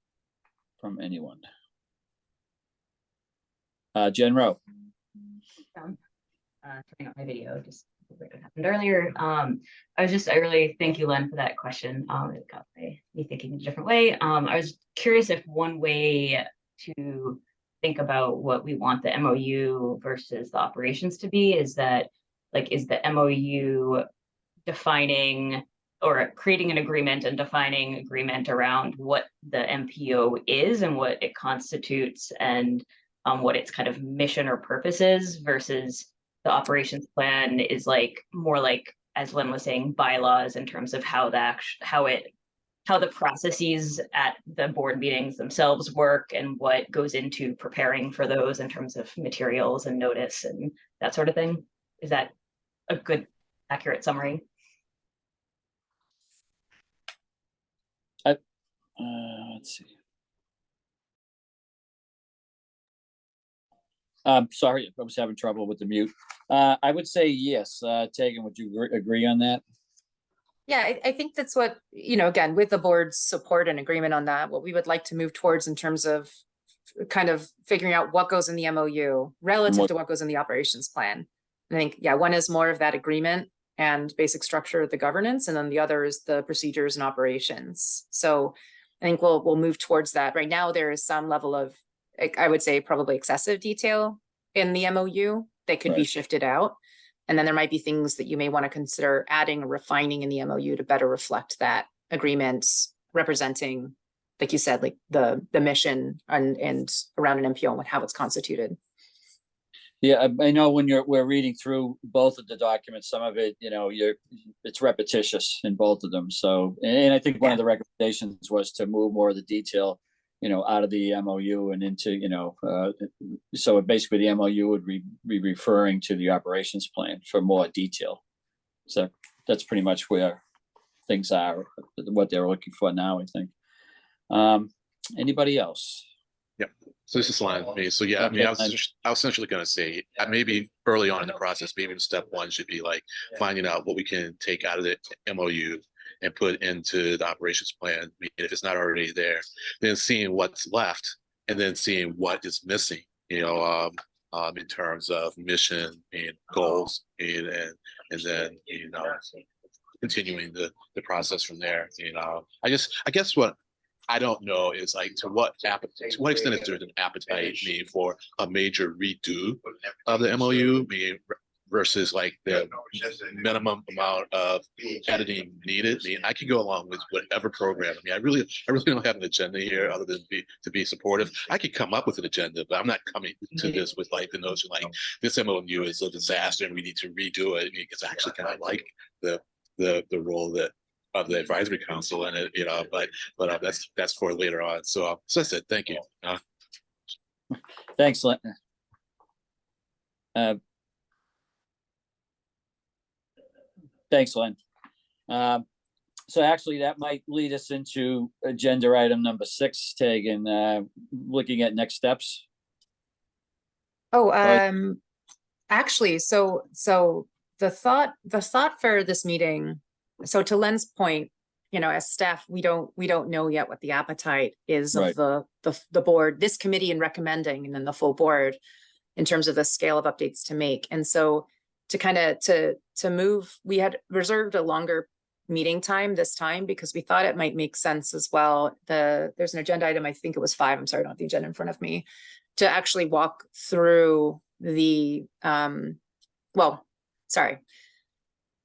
B: from anyone? Jen Rowe.
H: Turning on my video, just what happened earlier. I really thank you, Len, for that question. It got me thinking in a different way. I was curious if one way to think about what we want the MOU versus the operations to be is that, like, is the MOU defining or creating an agreement and defining agreement around what the MPO is and what it constitutes and what its kind of mission or purpose is, versus the operations plan is like more like, as Len was saying, bylaws in terms of how the processes at the board meetings themselves work and what goes into preparing for those in terms of materials and notice and that sort of thing. Is that a good, accurate summary?
B: Let's see. Sorry, I was having trouble with the mute. I would say yes. Tegan, would you agree on that?
A: Yeah, I think that's what, again, with the board's support and agreement on that, what we would like to move towards in terms of kind of figuring out what goes in the MOU relative to what goes in the operations plan. I think, yeah, one is more of that agreement and basic structure of the governance, and then the other is the procedures and operations. So I think we'll move towards that. Right now, there is some level of, I would say, probably excessive detail in the MOU that could be shifted out. And then there might be things that you may want to consider adding or refining in the MOU to better reflect that agreement, representing, like you said, like the mission and around an MPO and how it's constituted.
B: Yeah, I know when we're reading through both of the documents, some of it, it's repetitious in both of them. So, and I think one of the recommendations was to move more of the detail, out of the MOU and into, so basically the MOU would be referring to the operations plan for more detail. So that's pretty much where things are, what they're looking for now, I think. Anybody else?
G: Yep. So this is Len. So yeah, I was essentially going to say maybe early on in the process, maybe step one should be like finding out what we can take out of the MOU and put into the operations plan. If it's not already there, then seeing what's left and then seeing what is missing, in terms of mission and goals, and then continuing the process from there. I guess what I don't know is like to what extent is there an appetite for a major redo of the MOU versus like the minimum amount of editing needed. I can go along with whatever program. I really don't have an agenda here other than to be supportive. I could come up with an agenda, but I'm not coming to this with like the notion like this MOU is a disaster and we need to redo it, because I actually kind of like the role of the advisory council in it, but that's for later on. So I said, thank you.
B: Thanks, Lynn. Thanks, Lynn. So actually, that might lead us into agenda item number 6, Tegan, looking at next steps.
A: Oh,
B: Right.
A: actually, so the thought for this meeting, so to Len's point, you know, as staff, we don't know yet what the appetite is
B: Right.
A: of the board, this committee in recommending, and then the full board in terms of the scale of updates to make. And so to kind of to move, we had reserved a longer meeting time this time because we thought it might make sense as well. There's an agenda item, I think it was 5, I'm sorry, I don't have the agenda in front of me, to actually walk through the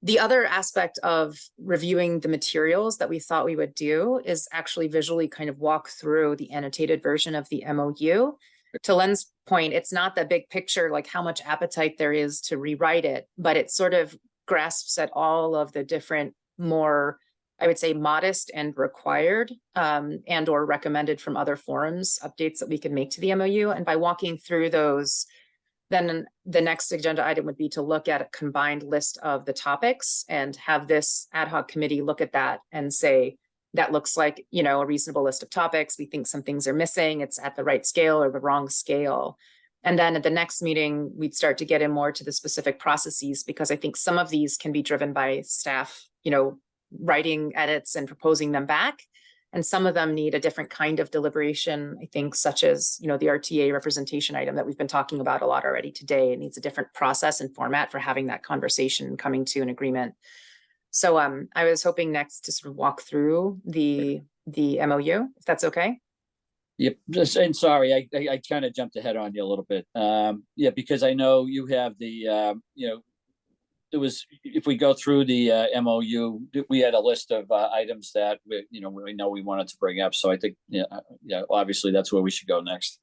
A: the other aspect of reviewing the materials that we thought we would do is actually visually kind of walk through the annotated version of the MOU. To Len's point, it's not the big picture, like how much appetite there is to rewrite it, but it sort of grasps at all of the different more, I would say, modest and required and or recommended from other forums updates that we can make to the MOU. And by walking through those, then the next agenda item would be to look at a combined list of the topics and have this ad hoc committee look at that and say, that looks like, you know, a reasonable list of topics. We think some things are missing. It's at the right scale or the wrong scale. And then at the next meeting, we'd start to get in more to the specific processes, because I think some of these can be driven by staff, you know, writing edits and proposing them back. And some of them need a different kind of deliberation, I think, such as, you know, the RTA representation item that we've been talking about a lot already today. It needs a different process and format for having that conversation, coming to an agreement. So I was hoping next to sort of walk through the MOU, if that's okay.
B: Yep, and sorry, I kind of jumped ahead on you a little bit. Yeah, because I know you have the, you know, it was, if we go through the MOU, we had a list of items that we know we wanted to bring up. So I think, yeah, obviously that's where we should go next.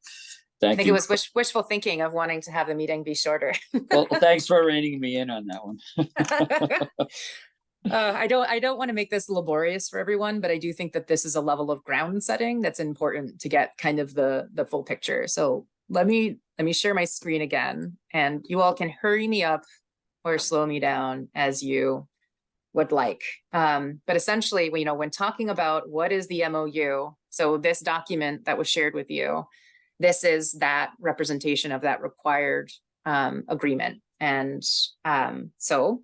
A: I think it was wishful thinking of wanting to have the meeting be shorter.
B: Well, thanks for reining me in on that one.
A: I don't want to make this laborious for everyone, but I do think that this is a level of ground setting that's important to get kind of the full picture. So let me share my screen again, and you all can hurry me up or slow me down as you would like. But essentially, you know, when talking about what is the MOU, so this document that was shared with you, this is that representation of that required agreement. And so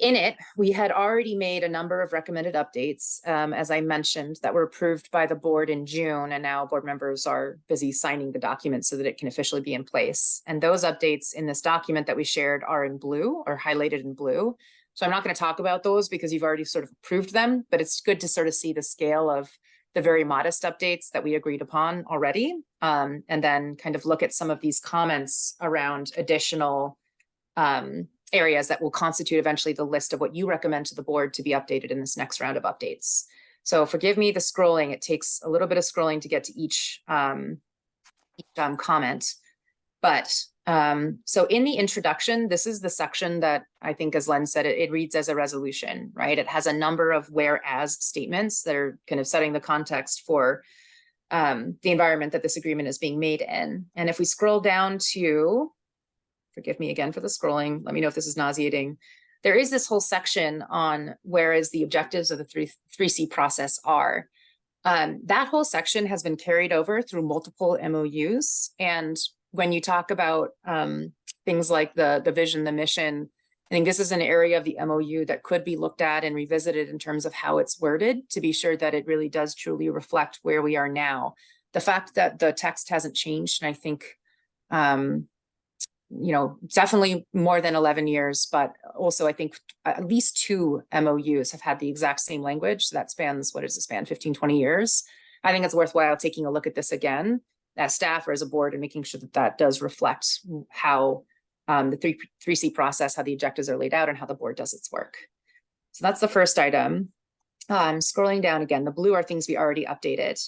A: in it, we had already made a number of recommended updates, as I mentioned, that were approved by the board in June, and now board members are busy signing the document so that it can officially be in place. And those updates in this document that we shared are in blue, or highlighted in blue. So I'm not going to talk about those because you've already sort of approved them, but it's good to sort of see the scale of the very modest updates that we agreed upon already, and then kind of look at some of these comments around additional areas that will constitute eventually the list of what you recommend to the board to be updated in this next round of updates. So forgive me the scrolling. It takes a little bit of scrolling to get to each comment. But so in the introduction, this is the section that I think, as Len said, it reads as a resolution, right? It has a number of whereas statements that are kind of setting the context for the environment that this agreement is being made in. And if we scroll down to, forgive me again for the scrolling, let me know if this is nauseating. There is this whole section on whereas the objectives of the 3C process are. That whole section has been carried over through multiple MOUs. And when you talk about things like the vision, the mission, I think this is an area of the MOU that could be looked at and revisited in terms of how it's worded to be sure that it really does truly reflect where we are now. The fact that the text hasn't changed, and I think, you know, definitely more than 11 years, but also I think at least 2 MOUs have had the exact same language. So that spans, what does it span, 15, 20 years. I think it's worthwhile taking a look at this again as staff or as a board and making sure that that does reflect how the 3C process, how the objectives are laid out and how the board does its work. So that's the first item. Scrolling down again, the blue are things we already updated.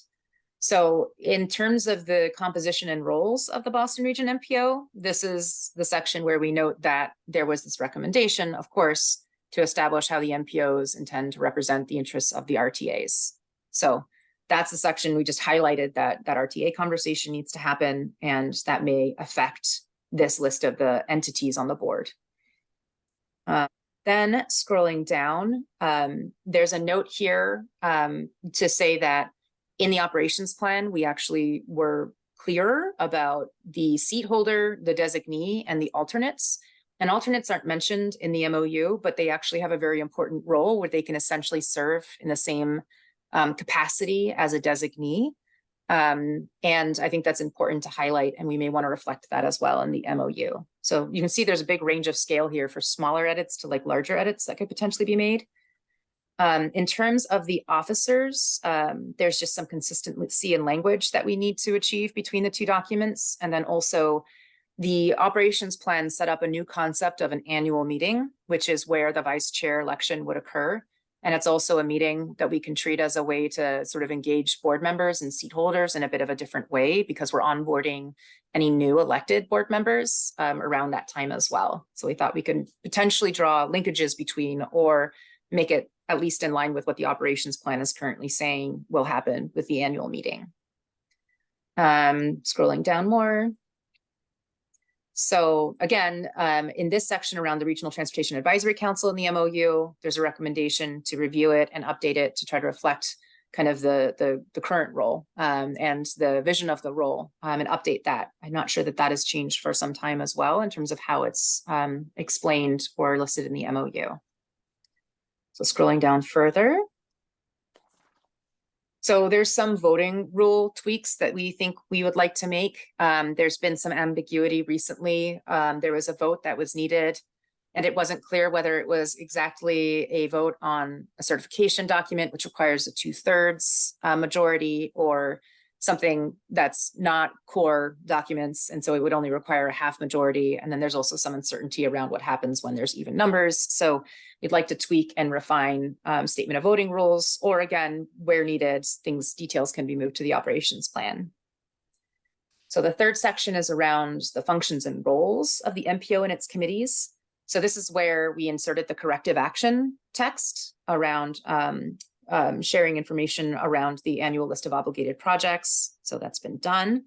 A: So in terms of the composition and roles of the Boston Region MPO, this is the section where we note that there was this recommendation, of course, to establish how the MPOs intend to represent the interests of the RTAs. So that's the section we just highlighted that RTA conversation needs to happen, and that may affect this list of the entities on the board. Then scrolling down, there's a note here to say that in the operations plan, we actually were clearer about the seat holder, the designee, and the alternates. And alternates aren't mentioned in the MOU, but they actually have a very important role where they can essentially serve in the same capacity as a designee. And I think that's important to highlight, and we may want to reflect that as well in the MOU. So you can see there's a big range of scale here for smaller edits to like larger edits that could potentially be made. In terms of the officers, there's just some consistency in language that we need to achieve between the two documents. And then also the operations plan set up a new concept of an annual meeting, which is where the vice chair election would occur. And it's also a meeting that we can treat as a way to sort of engage board members and seat holders in a bit of a different way, because we're onboarding any new elected board members around that time as well. So we thought we could potentially draw linkages between, or make it at least in line with what the operations plan is currently saying will happen with the annual meeting. Scrolling down more. So again, in this section around the Regional Transportation Advisory Council in the MOU, there's a recommendation to review it and update it to try to reflect kind of the current role and the vision of the role and update that. I'm not sure that that has changed for some time as well in terms of how it's explained or listed in the MOU. So scrolling down further. So there's some voting rule tweaks that we think we would like to make. There's been some ambiguity recently. There was a vote that was needed, and it wasn't clear whether it was exactly a vote on a certification document, which requires a 2/3 majority, or something that's not core documents. And so it would only require a half majority. And then there's also some uncertainty around what happens when there's even numbers. So we'd like to tweak and refine statement of voting rules, or again, where needed, details can be moved to the operations plan. So the third section is around the functions and roles of the MPO and its committees. So this is where we inserted the corrective action text around sharing information around the annual list of obligated projects. So that's been done.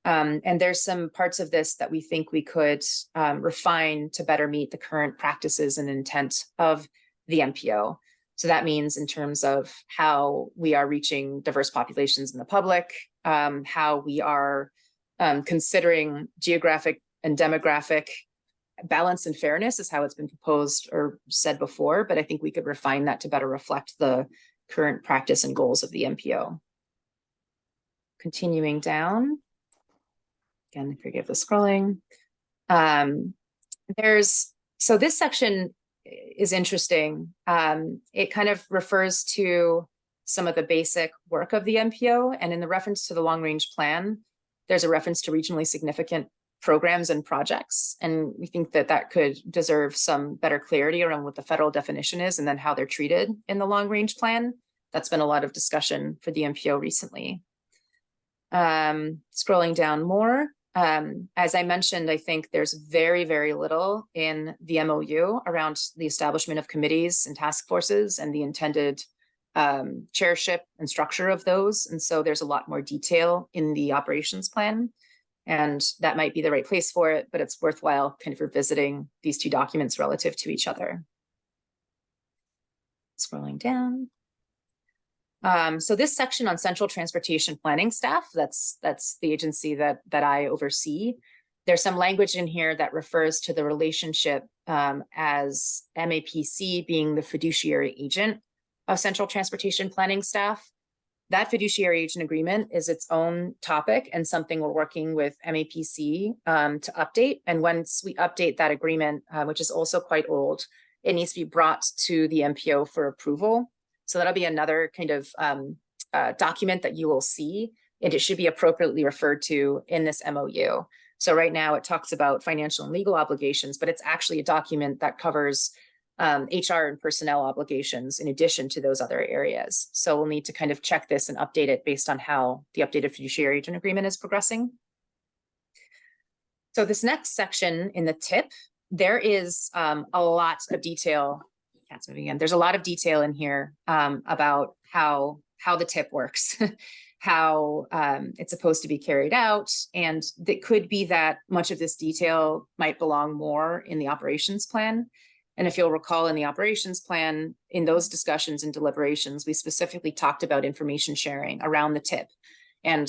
A: And there's some parts of this that we think we could refine to better meet the current practices and intent of the MPO. So that means in terms of how we are reaching diverse populations in the public, how we are considering geographic and demographic balance and fairness is how it's been proposed or said before, but I think we could refine that to better reflect the current practice and goals of the MPO. Continuing down. Again, forgive the scrolling. So this section is interesting. It kind of refers to some of the basic work of the MPO, and in the reference to the long range plan, there's a reference to regionally significant programs and projects. And we think that that could deserve some better clarity around what the federal definition is and then how they're treated in the long range plan. That's been a lot of discussion for the MPO recently. Scrolling down more. As I mentioned, I think there's very, very little in the MOU around the establishment of committees and task forces and the intended chairship and structure of those. And so there's a lot more detail in the operations plan. And that might be the right place for it, but it's worthwhile kind of revisiting these two documents relative to each other. Scrolling down. So this section on central transportation planning staff, that's the agency that I oversee. There's some language in here that refers to the relationship as MAPC being the fiduciary agent of central transportation planning staff. That fiduciary agent agreement is its own topic and something we're working with MAPC to update. And once we update that agreement, which is also quite old, it needs to be brought to the MPO for approval. So that'll be another kind of document that you will see, and it should be appropriately referred to in this MOU. So right now it talks about financial and legal obligations, but it's actually a document that covers HR and personnel obligations in addition to those other areas. So we'll need to kind of check this and update it based on how the updated fiduciary agent agreement is progressing. So this next section in the tip, there is a lot of detail. Cat's moving in. There's a lot of detail in here about how how the tip works, how it's supposed to be carried out. And it could be that much of this detail might belong more in the operations plan. And if you'll recall, in the operations plan, in those discussions and deliberations, we specifically talked about information sharing around the tip and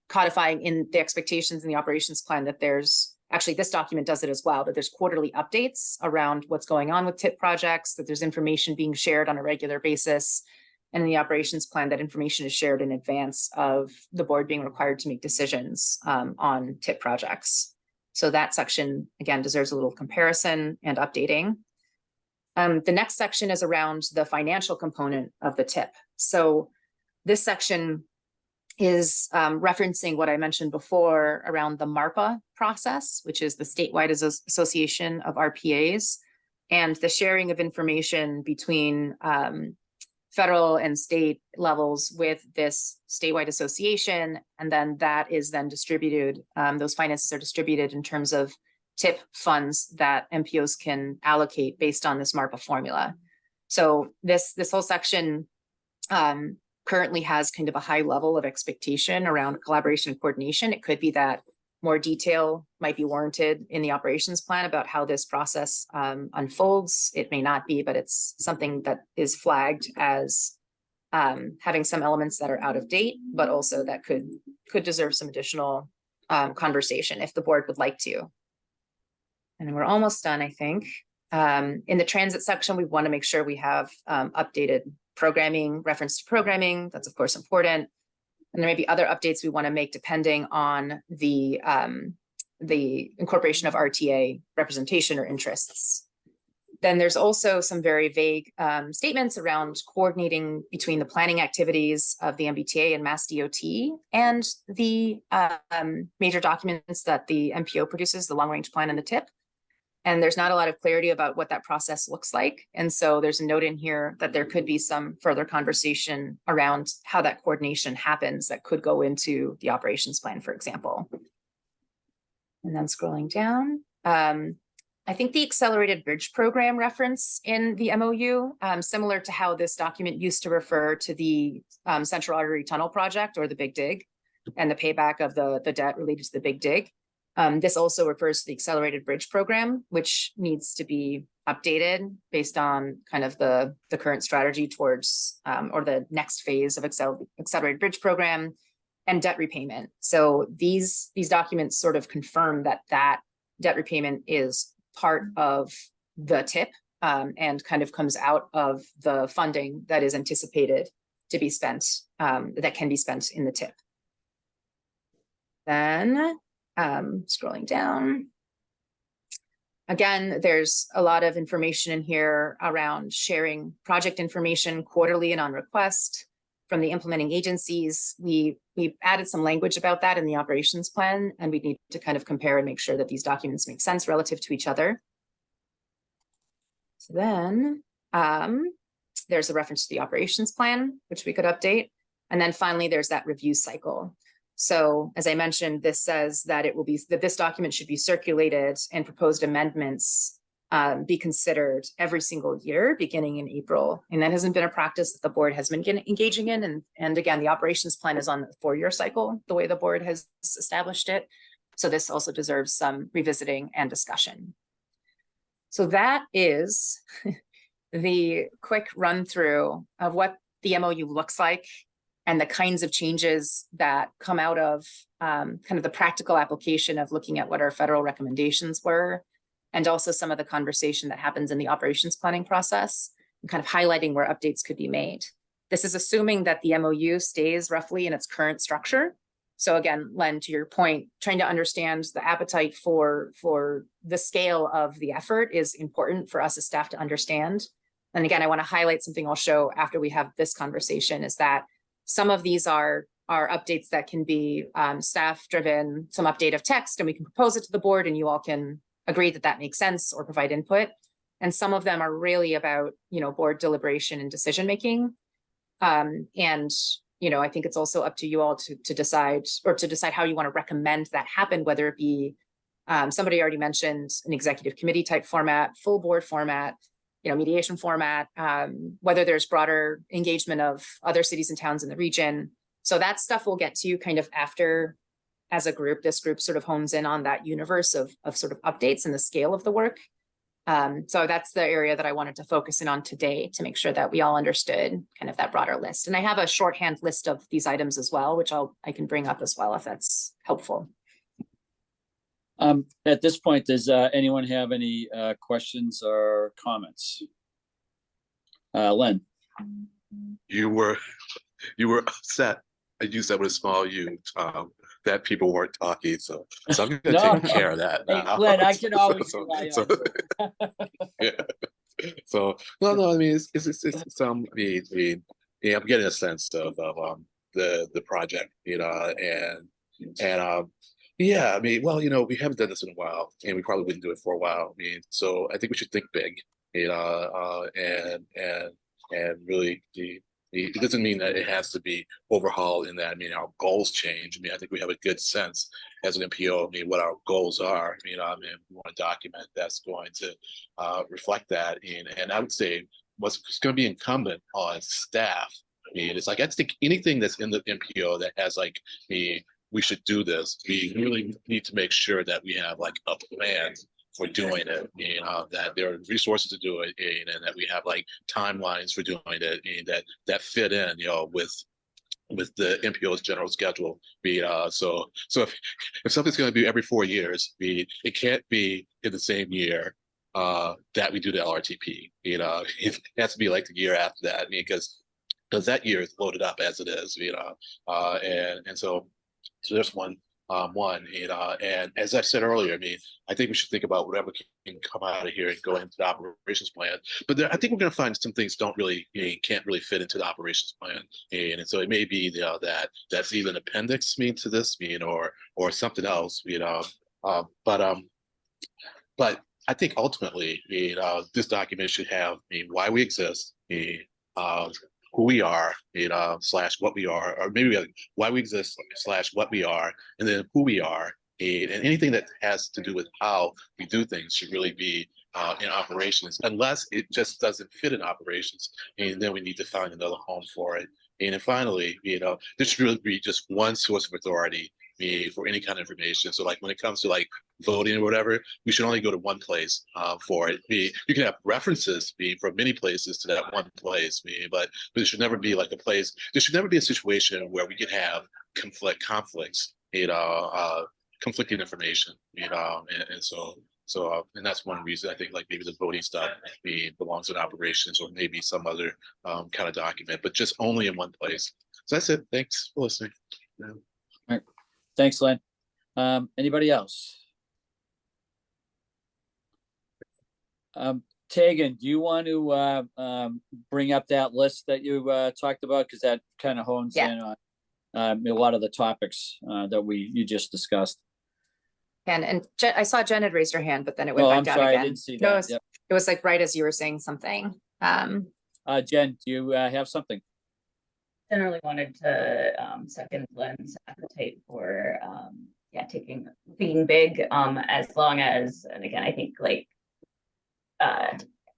A: codifying in the expectations in the operations plan that there's actually, this document does it as well, that there's quarterly updates around what's going on with tip projects, that there's information being shared on a regular basis. And in the operations plan, that information is shared in advance of the board being required to make decisions on tip projects. So that section, again, deserves a little comparison and updating. The next section is around the financial component of the tip. So this section is referencing what I mentioned before around the MARPA process, which is the statewide association of RPAs, and the sharing of information between federal and state levels with this statewide association. And then that is then distributed, those finances are distributed in terms of tip funds that MPOs can allocate based on this MARPA formula. So this whole section currently has kind of a high level of expectation around collaboration and coordination. It could be that more detail might be warranted in the operations plan about how this process unfolds. It may not be, but it's something that is flagged as having some elements that are out of date, but also that could deserve some additional conversation if the board would like to. And then we're almost done, I think. In the transit section, we want to make sure we have updated programming, reference to programming. That's of course important. And there may be other updates we want to make depending on the incorporation of RTA representation or interests. Then there's also some very vague statements around coordinating between the planning activities of the MBTA and Mass DOT and the major documents that the MPO produces, the long range plan and the TIP. And there's not a lot of clarity about what that process looks like. And so there's a note in here that there could be some further conversation around how that coordination happens that could go into the operations plan, for example. And then scrolling down, I think the accelerated bridge program reference in the MOU, similar to how this document used to refer to the Central Artery Tunnel project or the Big Dig and the payback of the debt related to the Big Dig. This also refers to the accelerated bridge program, which needs to be updated based on kind of the current strategy towards or the next phase of accelerated bridge program and debt repayment. So these documents sort of confirm that debt repayment is part of the TIP and kind of comes out of the funding that is anticipated to be spent, that can be spent in the TIP. Then scrolling down. Again, there's a lot of information in here around sharing project information quarterly and on request from the implementing agencies. We added some language about that in the operations plan, and we need to kind of compare and make sure that these documents make sense relative to each other. So then there's a reference to the operations plan, which we could update. And then finally, there's that review cycle. So as I mentioned, this says that this document should be circulated and proposed amendments be considered every single year beginning in April. And that hasn't been a practice that the board has been engaging in. And again, the operations plan is on the 4-year cycle, the way the board has established it. So this also deserves some revisiting and discussion. So that is the quick run through of what the MOU looks like and the kinds of changes that come out of kind of the practical application of looking at what our federal recommendations were, and also some of the conversation that happens in the operations planning process, and kind of highlighting where updates could be made. This is assuming that the MOU stays roughly in its current structure. So again, Len, to your point, trying to understand the appetite for the scale of the effort is important for us as staff to understand. And again, I want to highlight something I'll show after we have this conversation is that some of these are updates that can be staff driven, some update of text, and we can propose it to the board and you all can agree that that makes sense or provide input. And some of them are really about, board deliberation and decision-making. And, I think it's also up to you all to decide how you want to recommend that happen, whether it be, somebody already mentioned an executive committee type format, full board format. mediation format, whether there's broader engagement of other cities and towns in the region. So that stuff we'll get to kind of after, as a group, this group sort of hones in on that universe of sort of updates and the scale of the work. So that's the area that I wanted to focus in on today to make sure that we all understood kind of that broader list. And I have a shorthand list of these items as well, which I can bring up as well if that's helpful.
B: At this point, does anyone have any questions or comments? Len?
G: You were upset. I used that with a small U, that people weren't talking, so I'm gonna
B: No.
G: take care of that
B: Hey,
G: now.
B: Len, I can always
G: So-
B: rely
G: so-
B: on you.
G: Yeah. So no, I mean it's some yeah, I'm getting a sense of the project, and yeah, I mean, well, we haven't done this in a while, and we probably wouldn't do it for a while. I mean, so I think we should think big, and really it doesn't mean that it has to be overhauled in that. I mean, our goals change. I mean, I think we have a good sense as an MPO, I mean, what our goals are. We want a document that's going to reflect that. And I would say what's going to be incumbent on staff. I mean, it's like, I think anything that's in the MPO that has like, we should do this. We really need to make sure that we have like a plan for doing it, that there are resources to do it, and that we have like timelines for doing it, and that fit in, with the MPO's general schedule. So if something's going to be every 4 years, it can't be in the same year that we do the LRTP. It has to be like the year after that, because that year is loaded up as it is, and so there's one, and as I said earlier, I mean, I think we should think about whatever can come out of here and go into the operations plan. But I think we're going to find some things can't really fit into the operations plan, and so it may be that's either an appendix to this, or something else, but I think ultimately, this document should have why we exist, who we are, / what we are, or maybe why we exist / what we are, and then who we are, and anything that has to do with how we do things should really be in operations, unless it just doesn't fit in operations, and then we need to find another home for it. And then finally, this should really be just one source of authority for any kind of information. So like when it comes to like voting or whatever, we should only go to one place for it. You can have references from many places to that one place, but it should never be like a place. There should never be a situation where we can have conflicts, conflicting information, and so and that's one reason I think like maybe the voting stuff belongs in operations, or maybe some other kind of document, but just only in one place. So that's it. Thanks for listening. Yeah.
B: All right. Thanks, Len. Anybody else? Tegan, do you want to bring up that list that you talked about? Because that kind of hones in on a lot of the topics that you just discussed.
A: And I saw Jen had raised her hand, but then it went back down
B: sorry,
A: again.
B: I didn't see
A: No,
B: that.
A: it was like right as you were saying something.
B: Jen, do you have something?
H: Generally wanted to second Len's appetite for being big, as long as, and again, I think like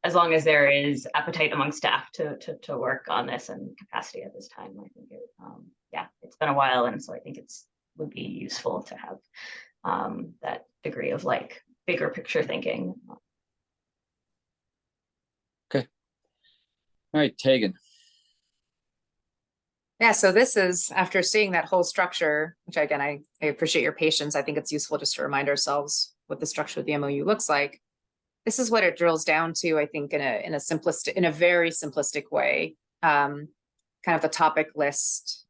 H: as long as there is appetite among staff to work on this and capacity at this time. I think it's been a while, and so I think would be useful to have that degree of like bigger picture thinking.
B: Okay. All right, Tegan.
A: Yeah, so this is after seeing that whole structure, which again, I appreciate your patience. I think it's useful just to remind ourselves what the structure of the MOU looks like. This is what it drills down to, I think, in a very simplistic way, kind of the topic list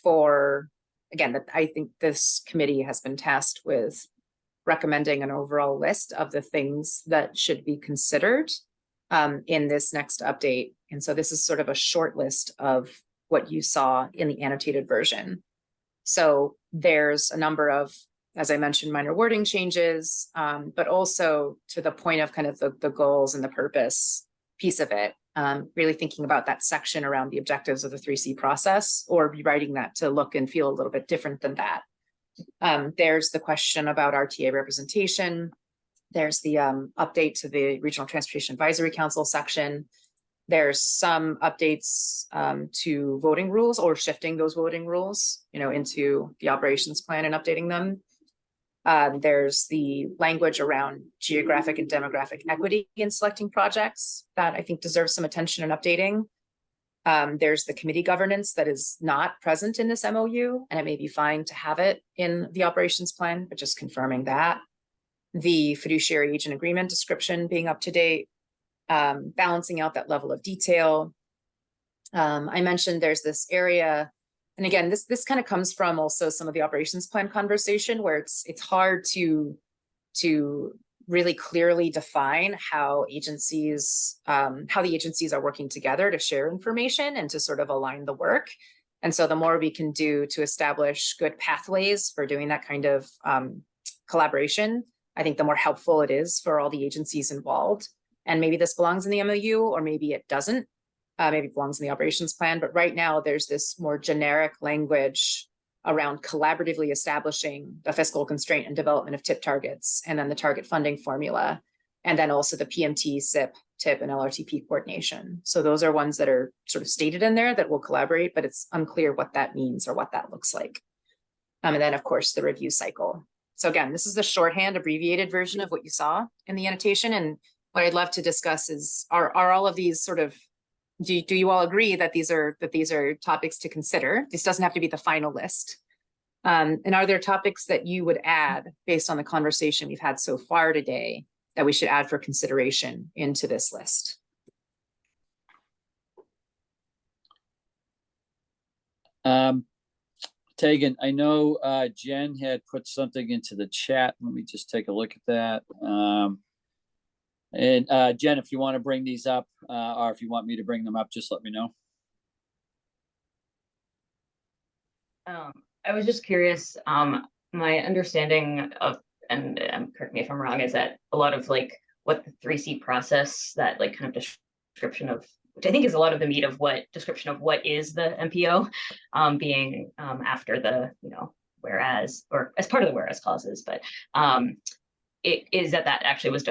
A: for, again, that I think this committee has been tasked with recommending an overall list of the things that should be considered in this next update. And so this is sort of a short list of what you saw in the annotated version. So there's a number of, as I mentioned, minor wording changes, but also to the point of kind of the goals and the purpose piece of it, really thinking about that section around the objectives of the 3C process, or rewriting that to look and feel a little bit different than that. There's the question about RTA representation. There's the update to the Regional Transportation Advisory Council section. There's some updates to voting rules or shifting those voting rules, into the operations plan and updating them. There's the language around geographic and demographic equity in selecting projects that I think deserves some attention and updating. There's the committee governance that is not present in this MOU, and it may be fine to have it in the operations plan, but just confirming that. The fiduciary agent agreement description being up to date, balancing out that level of detail. I mentioned there's this area, and again, this kind of comes from also some of the operations plan conversation where it's hard to really clearly define how the agencies are working together to share information and to sort of align the work. And so the more we can do to establish good pathways for doing that kind of collaboration, I think the more helpful it is for all the agencies involved. And maybe this belongs in the MOU, or maybe it doesn't. Maybe it belongs in the operations plan. But right now, there's this more generic language around collaboratively establishing the fiscal constraint and development of TIP targets, and then the target funding formula, and then also the PMT, SIP, TIP, and LRTP coordination. So those are ones that are sort of stated in there that will collaborate, but it's unclear what that means or what that looks like. And then, of course, the review cycle. So again, this is the shorthand abbreviated version of what you saw in the annotation. And what I'd love to discuss is, are all of these sort of, do you all agree that these are topics to consider? This doesn't have to be the final list. And are there topics that you would add based on the conversation we've had so far today that we should add for consideration into this list?
B: Tegan, I know Jen had put something into the chat. Let me just take a look at that. And Jen, if you want to bring these up, or if you want me to bring them up, just let me know.
H: I was just curious, my understanding of, and correct me if I'm wrong, is that a lot of like what the 3C process, that like kind of description of, which I think is a lot of the meat of what description of what is the MPO, being after the, whereas, or as part of the whereas clauses, but it is that actually was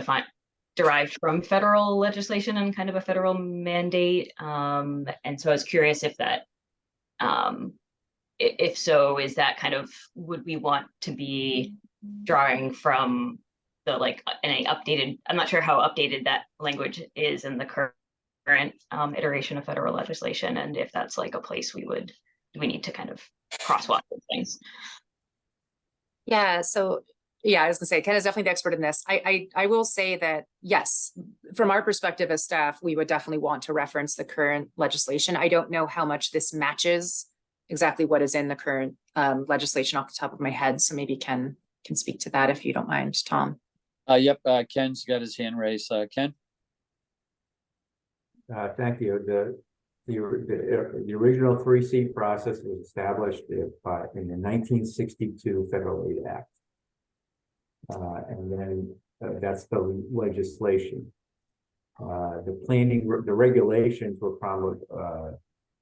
H: derived from federal legislation and kind of a federal mandate. And so I was curious if that, if so, is that kind of, would we want to be drawing from the any updated, I'm not sure how updated that language is in the current iteration of federal legislation, and if that's like a place do we need to kind of crosswalk those things?
A: Yeah, so yeah, I was gonna say, Ken is definitely the expert in this. I will say that, yes, from our perspective as staff, we would definitely want to reference the current legislation. I don't know how much this matches exactly what is in the current legislation off the top of my head. So maybe Ken can speak to that if you don't mind, Tom.
B: Yep, Ken's got his hand raised. Ken?
J: Thank you. The original 3C process was established in the 1962 Federal Aid Act. And then that's the legislation. The regulations were promulgated,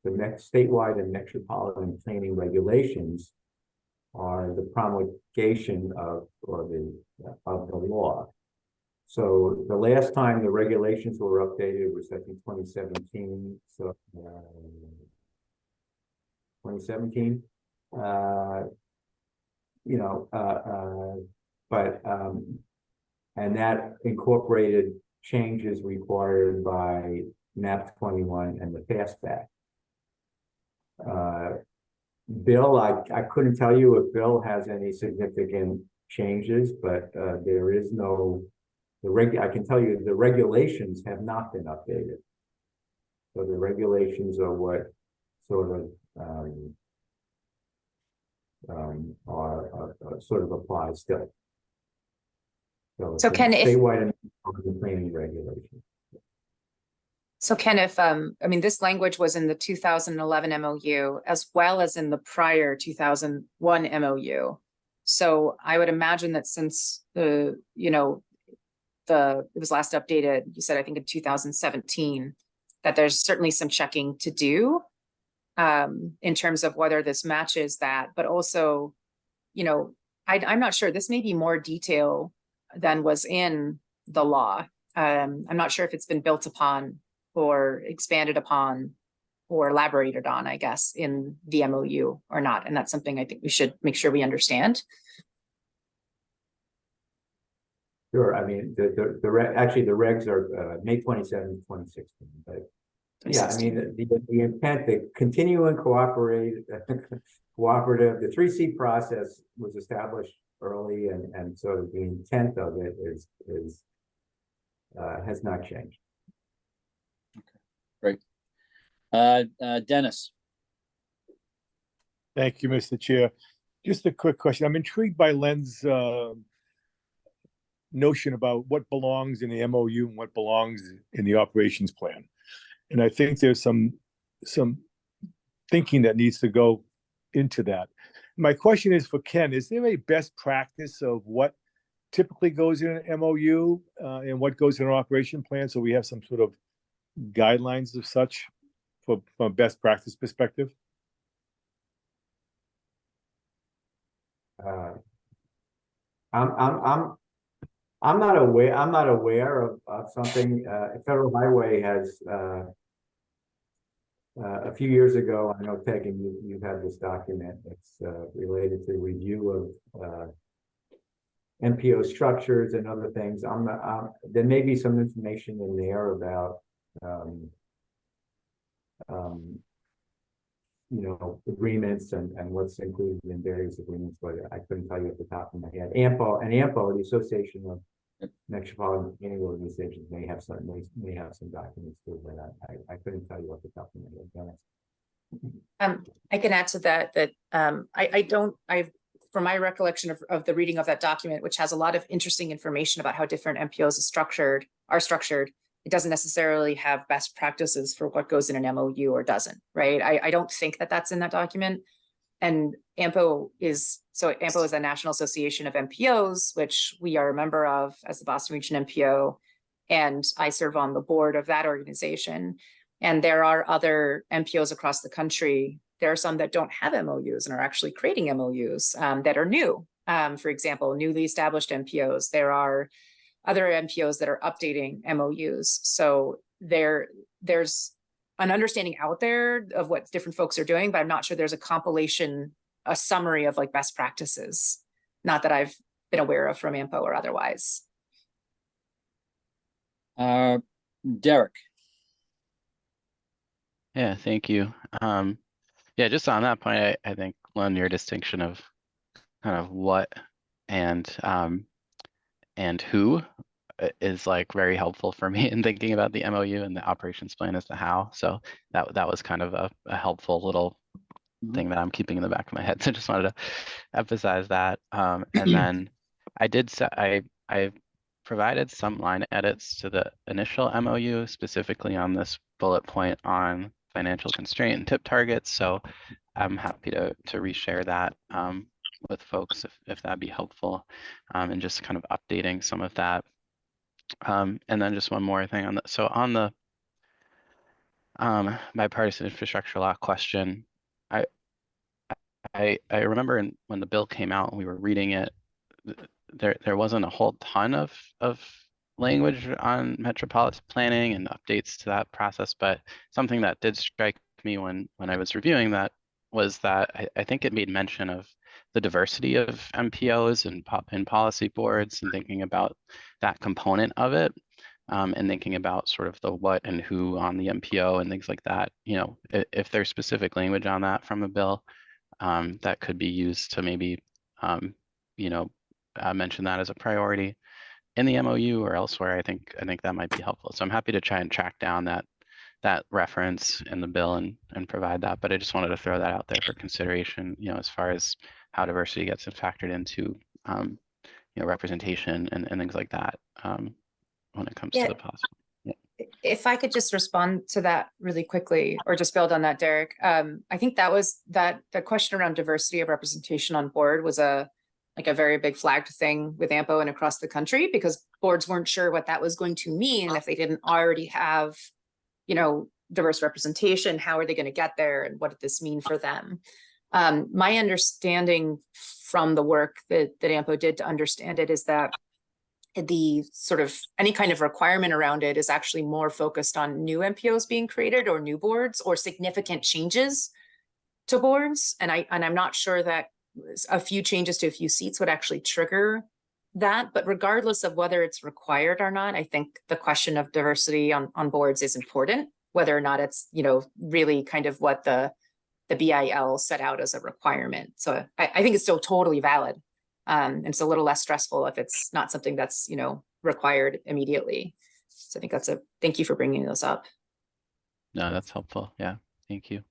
J: the next statewide and metropolitan planning regulations are the promulgation of the law. So the last time the regulations were updated was, I think, 2017. So 2017. And that incorporated changes required by MAP 21 and the FAST Act. Bill, I couldn't tell you if Bill has any significant changes, but there is no, I can tell you the regulations have not been updated. So the regulations are what sort of are sort of apply still.
A: So Ken,
J: statewide and planning regulation.
A: So Ken, if this language was in the 2011 MOU as well as in the prior 2001 MOU. So I would imagine that since it was last updated, you said I think in 2017, that there's certainly some checking to do in terms of whether this matches that, but also, I'm not sure, this may be more detail than was in the law. I'm not sure if it's been built upon or expanded upon or elaborated on, I guess, in the MOU or not. And that's something I think we should make sure we understand.
J: Sure, I mean, actually, the regs are May 27, 2016, but yeah, I mean, the intent, the continuing cooperative, the 3C process was established early, and so the intent of it has not changed.
B: Great. Dennis.
D: Thank you, Mr. Chair. Just a quick question. I'm intrigued by Len's notion about what belongs in the MOU and what belongs in the operations plan. And I think there's some thinking that needs to go into that. My question is for Ken, is there a best practice of what typically goes in an MOU and what goes in an operation plan? So we have some sort of guidelines of such from a best practice perspective?
J: I'm not aware of something. Federal Highway has a few years ago, I know, Tegan, you've had this document that's related to review of MPO structures and other things. There may be some information in there about agreements and what's included in various agreements, but I couldn't tell you at the top of my head. AMPO, the Association of Metropolitan Planning Organizations, may have some documents too, but I couldn't tell you at the top of my head.
A: I can add to that from my recollection of the reading of that document, which has a lot of interesting information about how different MPOs are structured, it doesn't necessarily have best practices for what goes in an MOU or doesn't, right? I don't think that that's in that document. And AMPO is the National Association of MPOs, which we are a member of as the Boston Region MPO. And I serve on the board of that organization. And there are other MPOs across the country. There are some that don't have MOUs and are actually creating MOUs that are new. For example, newly established MPOs. There are other MPOs that are updating MOUs. So there's an understanding out there of what different folks are doing, but I'm not sure there's a compilation, a summary of like best practices, not that I've been aware of from AMPO or otherwise.
B: Derek.
E: Yeah, thank you. Yeah, just on that point, I think, Len, your distinction of kind of what and who is like very helpful for me in thinking about the MOU and the operations plan as to how. So that was kind of a helpful little thing that I'm keeping in the back of my head. So just wanted to emphasize that. And then I provided some line edits to the initial MOU, specifically on this bullet point on financial constraint and tip targets. So I'm happy to reshare that with folks if that'd be helpful, and just kind of updating some of that. And then just one more thing on that. So on the bipartisan infrastructure law question, I remember when the bill came out and we were reading it, there wasn't a whole ton of language on metropolitan planning and updates to that process, but something that did strike me when I was reviewing that was that I think it made mention of the diversity of MPOs and policy boards, and thinking about that component of it, and thinking about sort of the what and who on the MPO and things like that. You know, if there's specific language on that from the bill, that could be used to maybe, mention that as a priority in the MOU or elsewhere. I think that might be helpful. So I'm happy to try and track down that reference in the bill and provide that. But I just wanted to throw that out there for consideration, as far as how diversity gets factored into, representation and things like that, when it comes to the possible. Yeah.
A: If I could just respond to that really quickly, or just build on that, Derek. I think that was the question around diversity of representation on board was a very big flagged thing with AMPO and across the country, because boards weren't sure what that was going to mean if they didn't already have, diverse representation. How are they going to get there, and what did this mean for them? My understanding from the work that AMPO did to understand it is that the sort of any kind of requirement around it is actually more focused on new MPOs being created or new boards or significant changes to boards. And I'm not sure that a few changes to a few seats would actually trigger that. But regardless of whether it's required or not, I think the question of diversity on boards is important, whether or not it's, you know, really kind of what the BIL set out as a requirement. So I think it's still totally valid. And it's a little less stressful if it's not something that's, you know, required immediately. So I think thank you for bringing those up.
E: No, that's helpful. Yeah, thank you.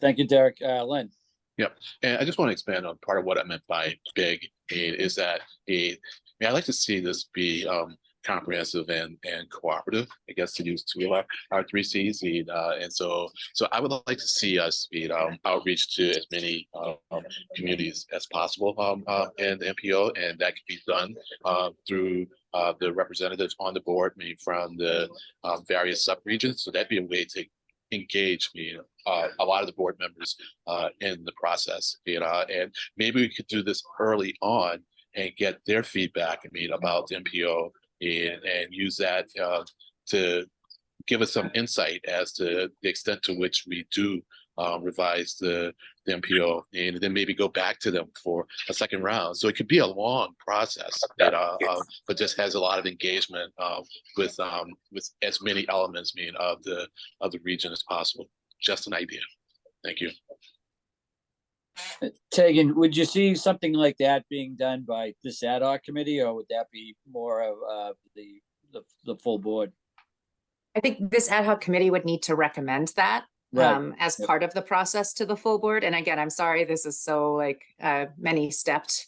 B: Thank you, Derek. Len.
G: Yep. And I just want to expand on part of what I meant by big is that I like to see this be comprehensive and cooperative, I guess, to use two of our three C's. And so I would like to see us outreach to as many communities as possible in the MPO, and that can be done through the representatives on the board, maybe from the various subregions. So that'd be a way to engage a lot of the board members in the process, and maybe we could do this early on and get their feedback about the MPO and use that to give us some insight as to the extent to which we do revise the MPO, and then maybe go back to them for a second round. So it could be a long process that but just has a lot of engagement with as many elements of the region as possible. Just an idea. Thank you.
B: Tegan, would you see something like that being done by this ad hoc committee, or would that be more of the full board?
A: I think this ad hoc committee would need to recommend that as part of the process to the full board. And again, I'm sorry, this is so like many stepped,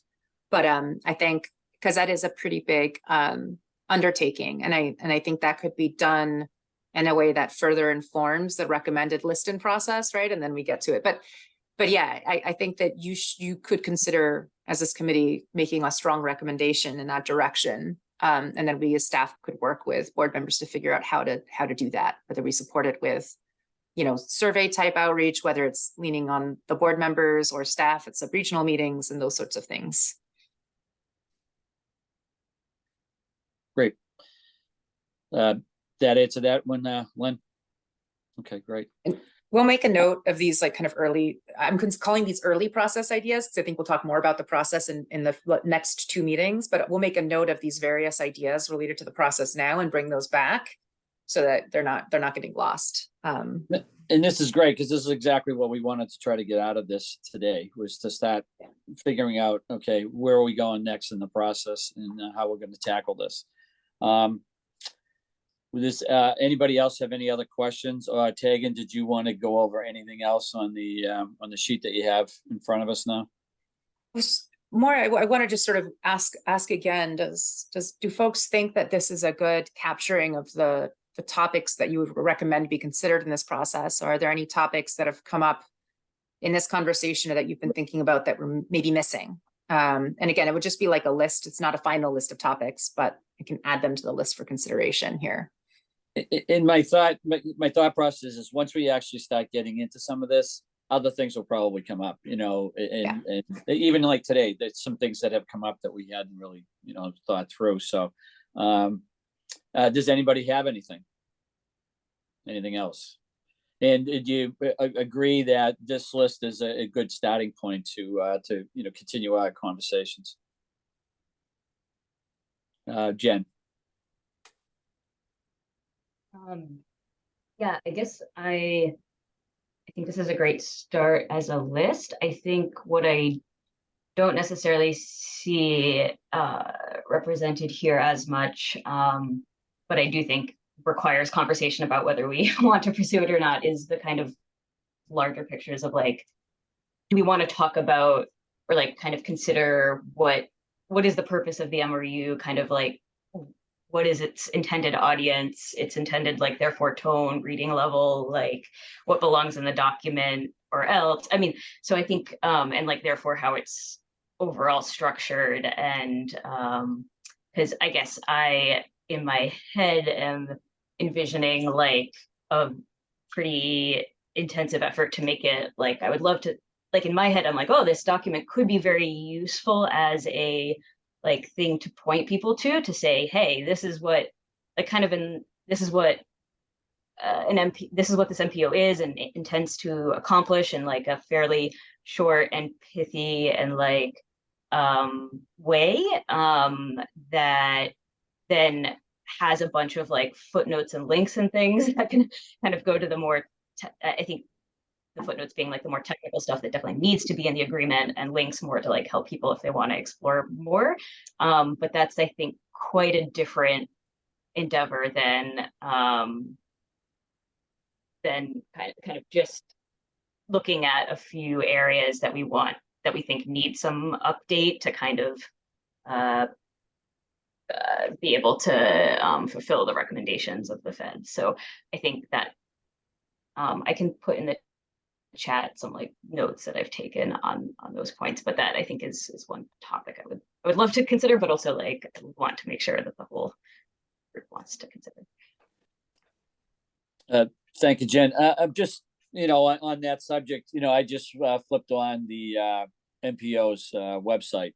A: but I think because that is a pretty big undertaking, and I think that could be done in a way that further informs the recommended list-in process, right? And then we get to it. But yeah, I think that you could consider as this committee making a strong recommendation in that direction. And then we as staff could work with board members to figure out how to do that, whether we support it with, you know, survey type outreach, whether it's leaning on the board members or staff at sub-regional meetings and those sorts of things.
B: Great. That answer that one, Len? Okay, great.
A: We'll make a note of these like kind of early, I'm calling these early process ideas, because I think we'll talk more about the process in the next two meetings, but we'll make a note of these various ideas related to the process now and bring those back so that they're not getting lost.
B: And this is great, because this is exactly what we wanted to try to get out of this today, was to start figuring out, okay, where are we going next in the process and how we're going to tackle this. Anybody else have any other questions? Tegan, did you want to go over anything else on the sheet that you have in front of us now?
A: More, I want to just sort of ask again, do folks think that this is a good capturing of the topics that you would recommend be considered in this process? Or are there any topics that have come up in this conversation or that you've been thinking about that were maybe missing? And again, it would just be like a list. It's not a final list of topics, but I can add them to the list for consideration here.
B: In my thought process is, once we actually start getting into some of this, other things will probably come up, you know, and even like today, there's some things that have come up that we hadn't really, you know, thought through. So does anybody have anything else? And did you agree that this list is a good starting point to you know, continue our conversations? Jen.
H: Yeah, I guess I think this is a great start as a list. I think what I don't necessarily see represented here as much, but I do think requires conversation about whether we want to pursue it or not, is the kind of larger pictures of like, do we want to talk about or like kind of consider what is the purpose of the MRU, kind of like what is its intended audience, its intended like therefore tone, reading level, like what belongs in the document or else. I mean, so I think and like therefore how it's overall structured, and because I guess I in my head am envisioning like a pretty intensive effort to make it like, I would love to, like in my head I'm like, oh, this document could be very useful as a like thing to point people to say, hey, this is what like kind of this is what this is what this MPO is and it intends to accomplish in like a fairly short and pithy and like way that then has a bunch of like footnotes and links and things that can kind of go to the more I think the footnotes being like the more technical stuff that definitely needs to be in the agreement, and links more to like help people if they want to explore more. But that's, I think, quite a different endeavor than kind of just looking at a few areas that we think need some update to kind of be able to fulfill the recommendations of the Fed. So I think that I can put in the chat some like notes that I've taken on those points, but that I think is one topic I would love to consider, but also like want to make sure that the whole group wants to consider.
B: Thank you, Jen. I'm just, on that subject, I just flipped on the MPO's website,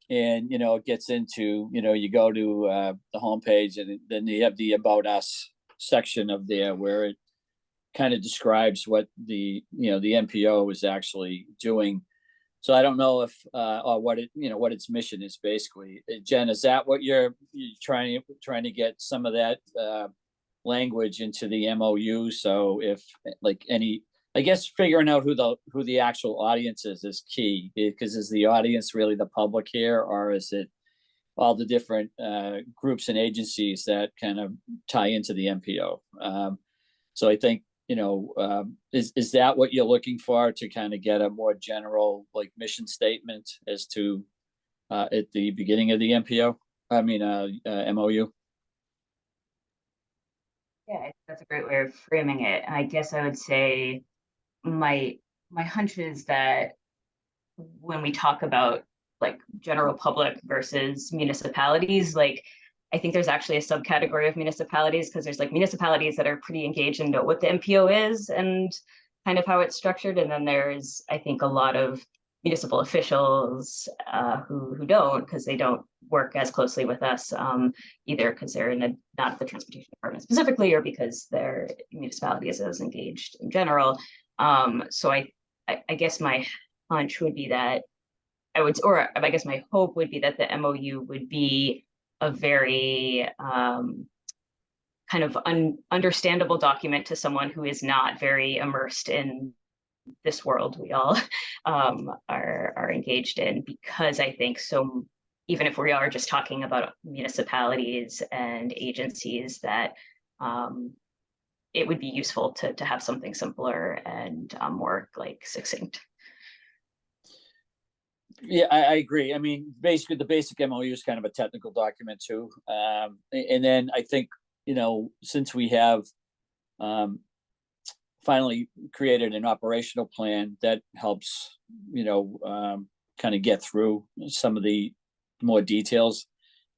B: and it gets into, you go to the homepage, and then you have the About Us section of there where it kind of describes what the MPO is actually doing. So I don't know if or what what its mission is basically. Jen, is that what you're trying to get some of that language into the MOU? So if like I guess figuring out who the actual audience is key, because is the audience really the public here, or is it all the different groups and agencies that kind of tie into the MPO? So I think, is that what you're looking for, to kind of get a more general like mission statement as to at the beginning of the MPO? I mean, MOU.
H: Yeah, I think that's a great way of framing it. And I guess I would say my hunch is that when we talk about like general public versus municipalities, like I think there's actually a subcategory of municipalities, because there's like municipalities that are pretty engaged and know what the MPO is and kind of how it's structured. And then there's, I think, a lot of municipal officials who don't, because they don't work as closely with us, either because they're not the transportation department specifically, or because their municipality is as engaged in general. So I guess my hunch would be that I guess my hope would be that the MOU would be a very kind of understandable document to someone who is not very immersed in this world we all are engaged in, because I think so, even if we are just talking about municipalities and agencies, that it would be useful to have something simpler and more like succinct.
B: Yeah, I agree. I mean, basically, the basic MOU is kind of a technical document too. And then I think, since we have finally created an operational plan that helps, kind of get through some of the more details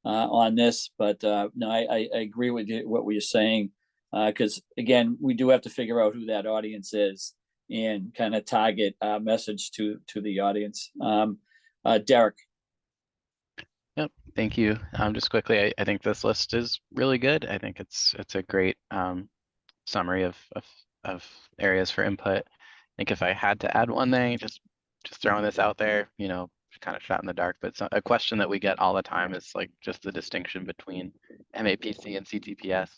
B: on this. But no, I agree with you, what you're saying, because again, we do have to figure out who that audience is and kind of target our message to the audience. Derek.
E: Yep, thank you. Just quickly, I think this list is really good. I think it's a great summary of areas for input. I think if I had to add one thing, just throwing this out there, kind of shot in the dark, but a question that we get all the time is like just the distinction between MAPC and CTPS.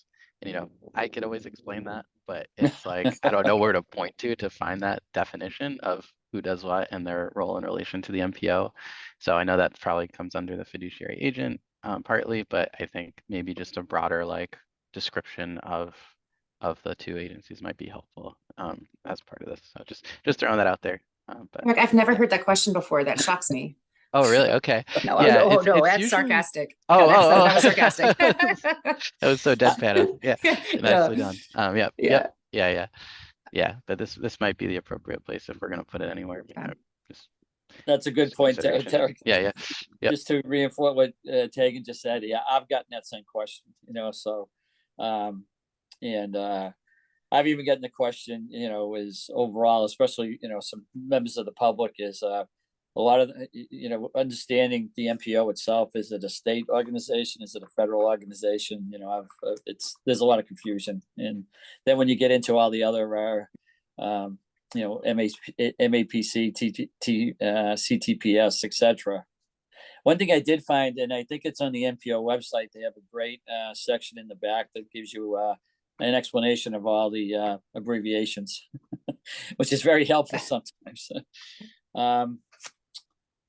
E: And I could always explain that, but it's like I don't know where to point to find that definition of who does what and their role in relation to the MPO. So I know that probably comes under the fiduciary agent partly, but I think maybe just a broader like description of the two agencies might be helpful as part of this. So just throwing that out there. But
A: I've never heard that question before. That shocks me.
E: Oh, really? Okay.
A: No,
E: Yeah,
A: no,
E: it's
A: that's
E: usually...
A: sarcastic.
E: Oh,
A: No,
E: that
A: was sarcastic.
E: That was so deadpan. Yeah, nicely done. Yeah. But this might be the appropriate place if we're gonna put it anywhere.
B: That's a good point, Derek.
E: Yeah.
B: Just to reinforce what Tegan just said. Yeah, I've gotten that same question. So, and I've even gotten the question. Is overall, especially some members of the public, is a lot of, understanding the MPO itself. Is it a state organization? Is it a federal organization? There's a lot of confusion. And then when you get into all the other, MAPC, CTPS, etc. One thing I did find, and I think it's on the MPO website, they have a great section in the back that gives you an explanation of all the abbreviations, which is very helpful sometimes.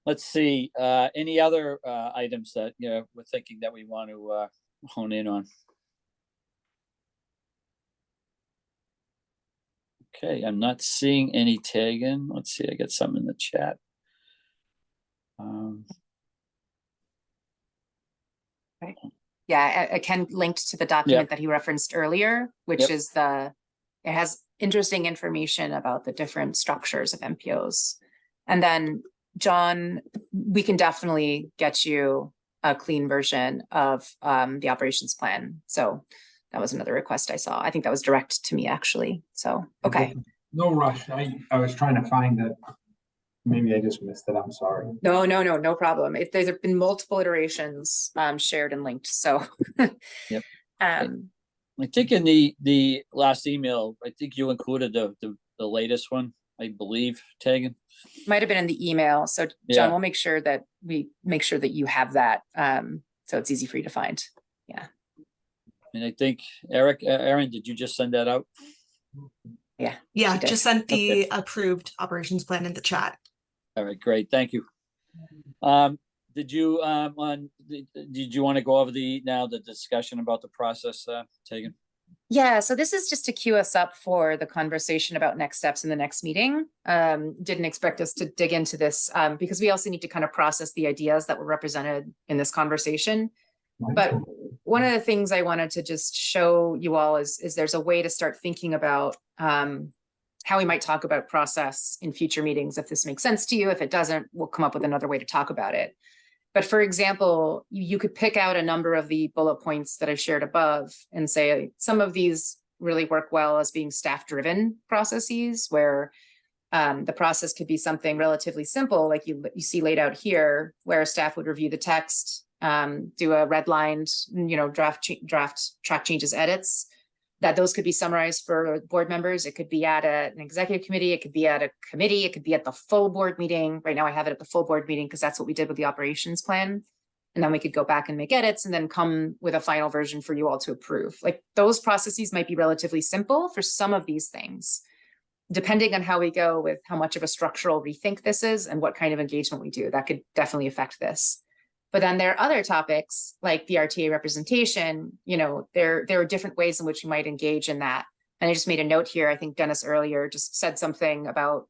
B: Let's see, any other items that we're thinking that we want to hone in on? Okay, I'm not seeing any taken. Let's see, I got some in the chat.
A: Yeah, Ken linked to the document that he referenced earlier, which is it has interesting information about the different structures of MPOs. And then John, we can definitely get you a clean version of the operations plan. So that was another request I saw. I think that was direct to me, actually. So, okay.
K: No rush. I was trying to find it. Maybe I just missed it. I'm sorry.
A: No problem. There's been multiple iterations shared and linked. So,
B: yep. I think in the last email, I think you included the latest one, I believe, Tegan.
A: Might have been in the email. So John, we'll make sure that you have that. So it's easy for you to find. Yeah.
B: And I think Erin, did you just send that out?
A: Yeah.
C: Yeah, just sent the approved operations plan in the chat.
B: All right, great. Thank you. Did you want to go over the discussion about the process, Tegan?
A: Yeah, so this is just to queue us up for the conversation about next steps in the next meeting. Didn't expect us to dig into this because we also need to kind of process the ideas that were represented in this conversation. But one of the things I wanted to just show you all is there's a way to start thinking about how we might talk about process in future meetings. If this makes sense to you, if it doesn't, we'll come up with another way to talk about it. But for example, you could pick out a number of the bullet points that I shared above and say some of these really work well as being staff-driven processes, where the process could be something relatively simple, like you see laid out here, where staff would review the text, do a redlined, draft track changes, edits, that those could be summarized for board members. It could be at an executive committee. It could be at a committee. It could be at the full board meeting. Right now I have it at the full board meeting because that's what we did with the operations plan. And then we could go back and make edits and then come with a final version for you all to approve. Like those processes might be relatively simple for some of these things, depending on how we go with how much of a structural rethink this is and what kind of engagement we do. That could definitely affect this. But then there are other topics like the RTA representation, there are different ways in which you might engage in that. And I just made a note here. I think Dennis earlier just said something about,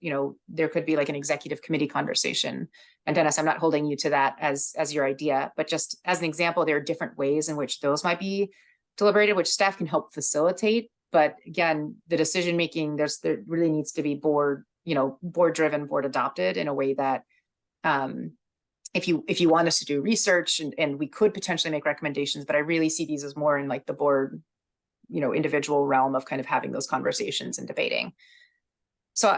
A: there could be like an executive committee conversation. And Dennis, I'm not holding you to that as your idea, but just as an example, there are different ways in which those might be deliberated, which staff can help facilitate. But again, the decision-making, there really needs to be board driven, board adopted in a way that, if you want us to do research and we could potentially make recommendations, but I really see these as more in like the board, individual realm of kind of having those conversations and debating. So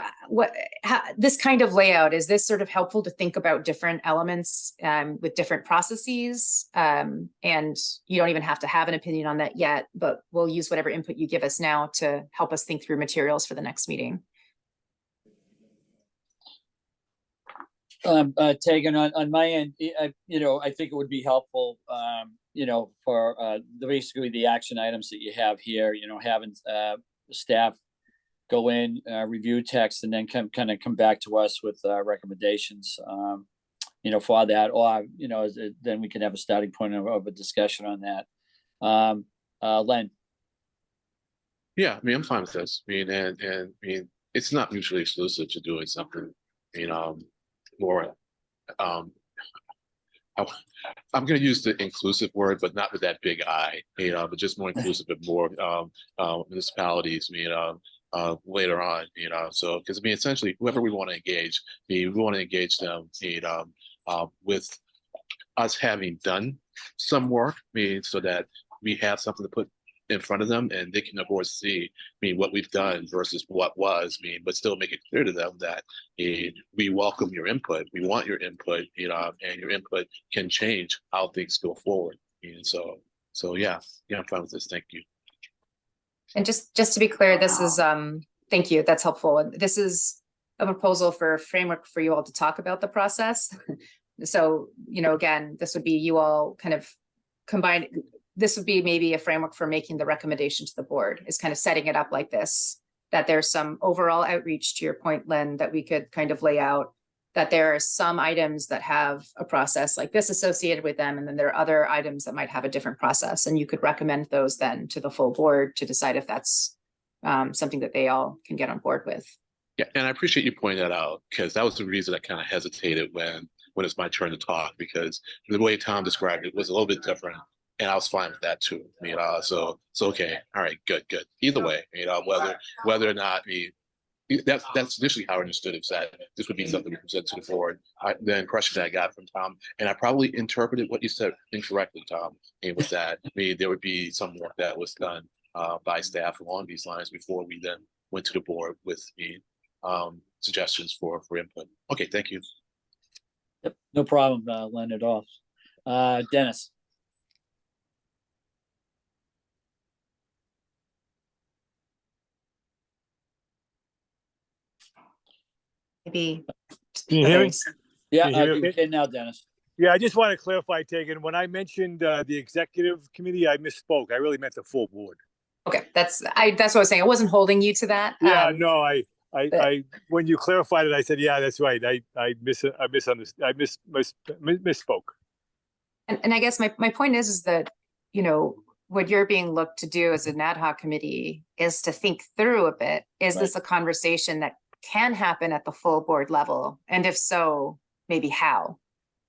A: this kind of layout, is this sort of helpful to think about different elements with different processes? And you don't even have to have an opinion on that yet, but we'll use whatever input you give us now to help us think through materials for the next meeting.
B: Tegan, on my end, I think it would be helpful, for basically the action items that you have here, having staff go in, review text, and then come back to us with recommendations, for that, or then we can have a starting point of a discussion on that. Len.
G: Yeah, I'm fine with this. It's not mutually exclusive to doing something, more I'm going to use the inclusive word, but not with that big I, but just more inclusive of more municipalities, later on, so because essentially whoever we want to engage, we want to engage them, with us having done some work, so that we have something to put in front of them, and they can of course see, what we've done versus what was, but still make it clear to them that we welcome your input, we want your input, and your input can change how things go forward. And so yeah, I'm fine with this. Thank you.
A: And just to be clear, this is, thank you, that's helpful. This is a proposal for a framework for you all to talk about the process. So, again, this would be you all kind of combine. This would be maybe a framework for making the recommendation to the board, is kind of setting it up like this, that there's some overall outreach, to your point, Len, that we could kind of lay out, that there are some items that have a process like this associated with them, and then there are other items that might have a different process, and you could recommend those then to the full board to decide if that's something that they all can get on board with.
G: Yeah, and I appreciate you pointing that out, because that was the reason I kind of hesitated when it's my turn to talk, because the way Tom described it was a little bit different, and I was fine with that too. So okay, all right, good. Either way, whether or not that's initially how I understood it, that this would be something we present to the board. The impression that I got from Tom, and I probably interpreted what you said incorrectly, Tom, and with that, there would be some work that was done by staff along these lines before we then went to the board with suggestions for input. Okay, thank you.
B: Yep, no problem, Len, at all. Dennis.
A: Maybe.
D: Can you hear me?
B: Yeah,
D: Can you hear me
B: you
D: okay?
B: can now, Dennis.
D: Yeah, I just want to clarify, Tegan, when I mentioned the executive committee, I misspoke. I really meant the full board.
A: Okay, that's what I was saying. I wasn't holding you to that.
D: Yeah, no, I when you clarified it, I said, yeah, that's right. I misunderstood. I misspoke.
A: And I guess my point is that, what you're being looked to do as an ad hoc committee is to think through a bit. Is this a conversation that can happen at the full board level? And if so, maybe how,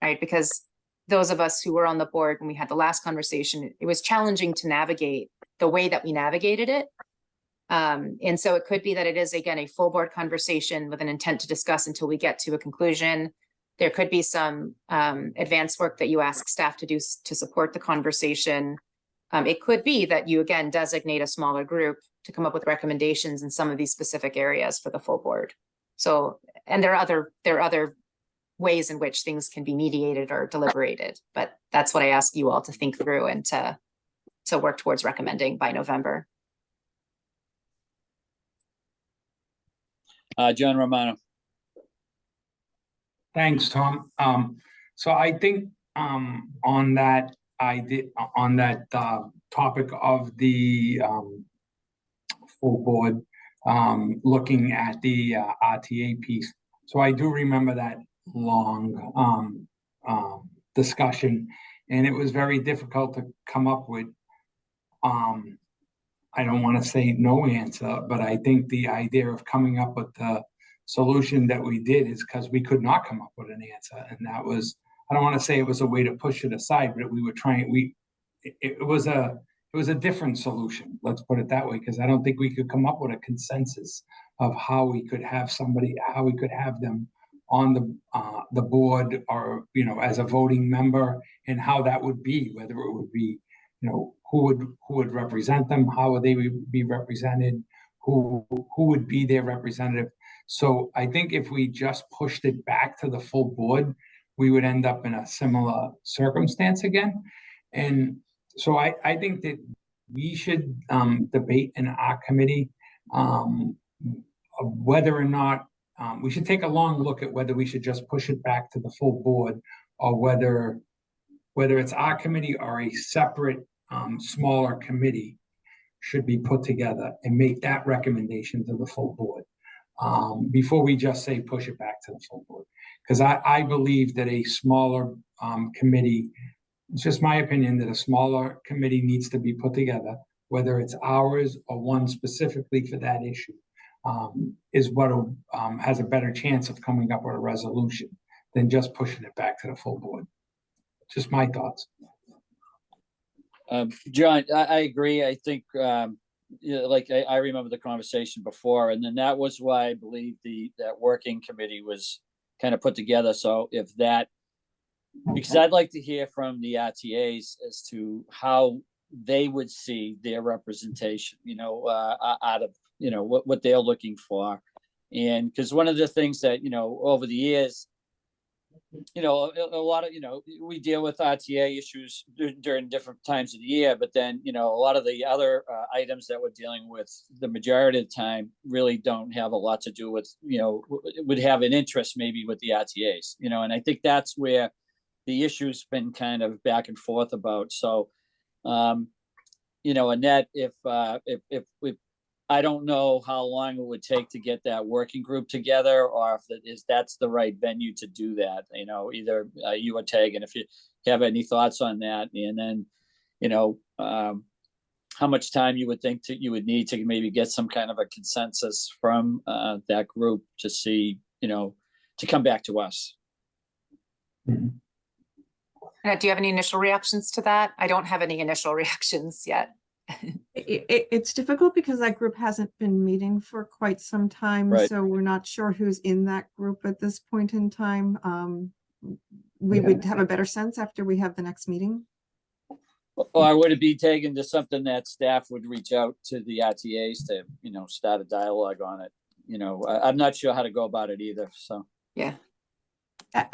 A: right? Because those of us who were on the board when we had the last conversation, it was challenging to navigate the way that we navigated it. And so it could be that it is, again, a full board conversation with an intent to discuss until we get to a conclusion. There could be some advanced work that you ask staff to do to support the conversation. It could be that you, again, designate a smaller group to come up with recommendations in some of these specific areas for the full board. So, and there are other ways in which things can be mediated or deliberated, but that's what I ask you all to think through and to work towards recommending by November.
B: John Romano.
K: Thanks, Tom. So I think on that topic of the full board, looking at the RTA piece. So I do remember that long discussion, and it was very difficult to come up with. I don't want to say no answer, but I think the idea of coming up with the solution that we did is because we could not come up with an answer. And that was, I don't want to say it was a way to push it aside, but we were trying, it was a different solution. Let's put it that way, because I don't think we could come up with a consensus of how we could have them on the board, or, as a voting member, and how that would be, whether it would be, who would represent them, how would they be represented, who would be their representative. So I think if we just pushed it back to the full board, we would end up in a similar circumstance again. And so I think that we should debate in our committee whether or not we should take a long look at whether we should just push it back to the full board, or whether it's our committee or a separate smaller committee should be put together and make that recommendation to the full board before we just say push it back to the full board. Because I believe that a smaller committee, it's just my opinion, that a smaller committee needs to be put together, whether it's ours or one specifically for that issue, is what has a better chance of coming up with a resolution than just pushing it back to the full board. Just my thoughts.
B: John, I agree. I think, I remember the conversation before, and then that was why I believe that working committee was kind of put together. So because I'd like to hear from the RTAs as to how they would see their representation, out of, what they're looking for. And because one of the things that, over the years, a lot of, we deal with RTA issues during different times of the year, but then, a lot of the other items that we're dealing with the majority of the time really don't have a lot to do with, would have an interest maybe with the RTAs, and I think that's where the issue's been kind of back and forth about. So, Annette, if I don't know how long it would take to get that working group together, or if that's the right venue to do that, either you or Tegan, if you have any thoughts on that, and then, how much time you would think you would need to maybe get some kind of a consensus from that group to see, to come back to us.
A: Do you have any initial reactions to that? I don't have any initial reactions yet.
F: It's difficult because that group hasn't been meeting for quite some time,
B: Right.
F: so we're not sure who's in that group at this point in time. We would have a better sense after we have the next meeting.
B: Or would it be taken to something that staff would reach out to the RTAs to, start a dialogue on it? I'm not sure how to go about it either, so.
A: Yeah.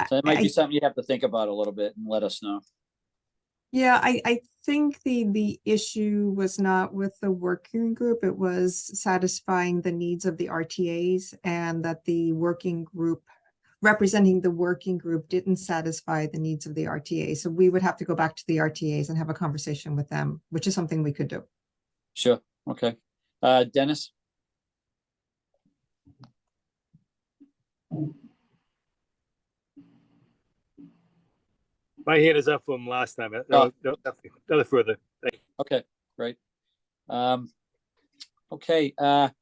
B: So it might be something you have to think about a little bit and let us know.
F: Yeah, I think the issue was not with the working group. It was satisfying the needs of the RTAs, and that the working group representing the working group didn't satisfy the needs of the RTA. So we would have to go back to the RTAs and have a conversation with them, which is something we could do.
B: Sure. Okay. Dennis?
D: My hand is up from last time.
B: Oh.
D: Nothing further. Thank you.
B: Okay, great. Okay, let's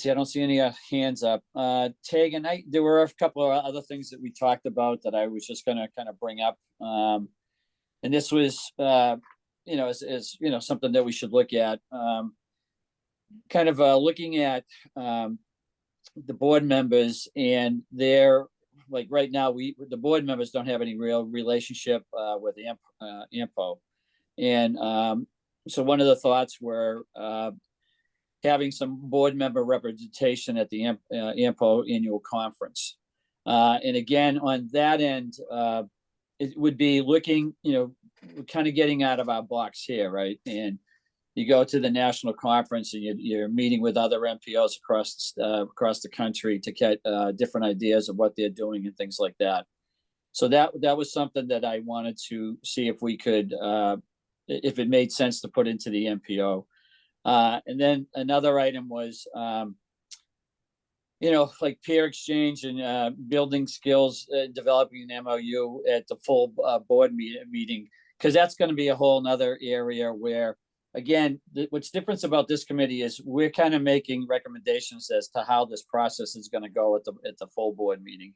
B: see, I don't see any hands up. Tegan, there were a couple of other things that we talked about that I was just gonna kind of bring up. And this was, is something that we should look at. Kind of looking at the board members and their, like right now, the board members don't have any real relationship with the MPO. And so one of the thoughts were having some board member representation at the MPO annual conference. And again, on that end, it would be looking, kind of getting out of our box here, right? And you go to the national conference and you're meeting with other MPOs across the country to get different ideas of what they're doing and things like that. So that was something that I wanted to see if we could, if it made sense to put into the MPO. And then another item was, like peer exchange and building skills, developing an MOU at the full board meeting, because that's going to be a whole nother area where, again, what's different about this committee is we're kind of making recommendations as to how this process is going to go at the full board meeting.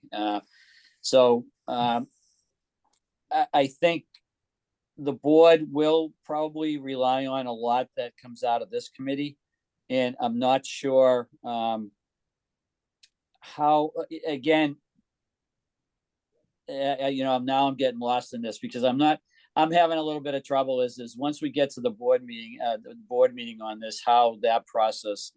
B: So I think the board will probably rely on a lot that comes out of this committee, and I'm not sure how. Again, now I'm getting lost in this because I'm having a little bit of trouble is once we get to the board meeting on this, how that process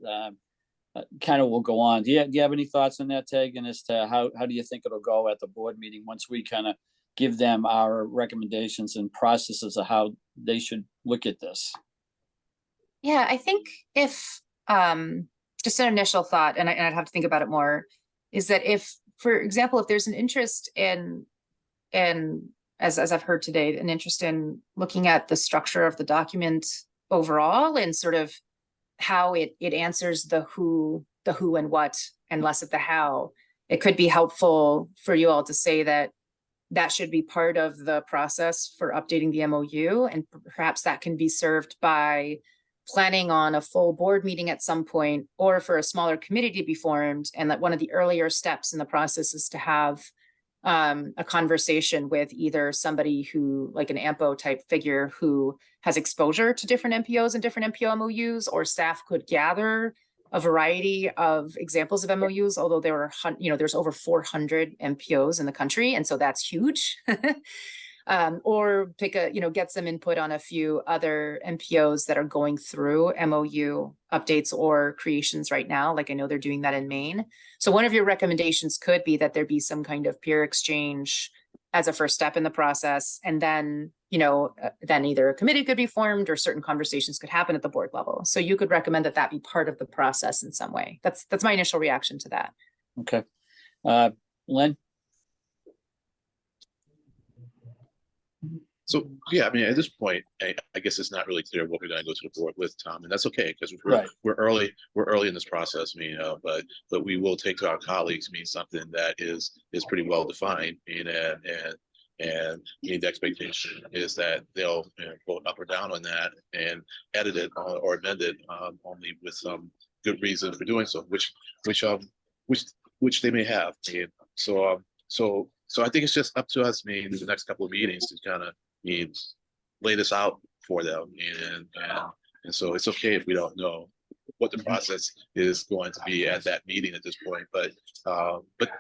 B: kind of will go on. Do you have any thoughts on that, Tegan, as to how do you think it'll go at the board meeting once we kind of give them our recommendations and processes of how they should look at this?
A: Yeah, I think if just an initial thought, and I'd have to think about it more, is that if, for example, if there's an interest in as I've heard today, an interest in looking at the structure of the document overall and sort of how it answers the who and what and less of the how, it could be helpful for you all to say that should be part of the process for updating the MOU, and perhaps that can be served by planning on a full board meeting at some point, or for a smaller committee to be formed, and that one of the earlier steps in the process is to have a conversation with either somebody who, like an AMPO type figure who has exposure to different MPOs and different MPO MOUs, or staff could gather a variety of examples of MOUs, although there are, there's over 400 MPOs in the country, and so that's huge. Or pick a, get some input on a few other MPOs that are going through MOU updates or creations right now. Like I know they're doing that in Maine. So one of your recommendations could be that there be some kind of peer exchange as a first step in the process. And then, then either a committee could be formed or certain conversations could happen at the board level. So you could recommend that that be part of the process in some way. That's my initial reaction to that.
B: Okay. Len?
G: So, yeah, I mean, at this point, I guess it's not really clear what we're gonna go to the board with, Tom, and that's okay, because
B: Right.
G: we're early in this process, I mean, but we will take to our colleagues, something that is pretty well defined, and the expectation is that they'll vote up or down on that and edit it or amend it, only with some good reason for doing so, which they may have. So I think it's just up to us, in the next couple of meetings to kind of lay this out for them, and so it's okay if we don't know what the process is going to be at that meeting at this point, but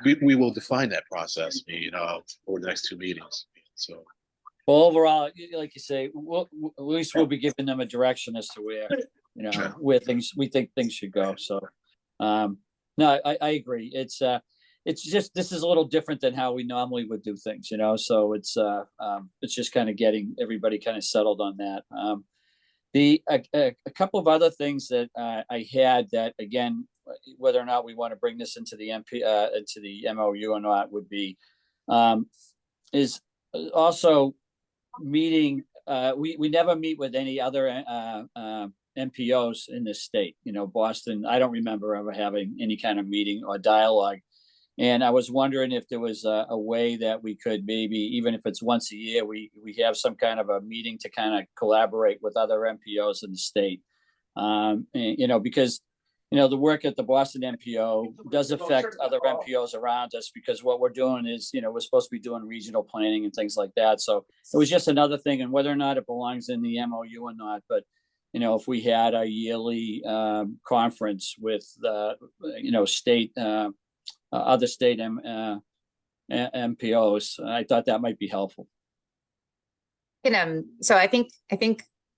G: we will define that process over the next two meetings. So,
B: Well, overall, like you say, at least we'll be giving them a direction as to where, where we think things should go. So, no, I agree. It's just, this is a little different than how we normally would do things, so it's just kind of getting everybody kind of settled on that. A couple of other things that I had that, again, whether or not we want to bring this into the into the MOU or not would be, is also meeting, we never meet with any other MPOs in this state. Boston, I don't remember ever having any kind of meeting or dialogue. And I was wondering if there was a way that we could maybe, even if it's once a year, we have some kind of a meeting to kind of collaborate with other MPOs in the state. Because, the work at the Boston MPO does affect other MPOs around us, because what we're doing is, we're supposed to be doing regional planning and things like that. So it was just another thing, and whether or not it belongs in the MOU or not, but if we had a yearly conference with state other state MPOs, I thought that might be helpful.
A: So I think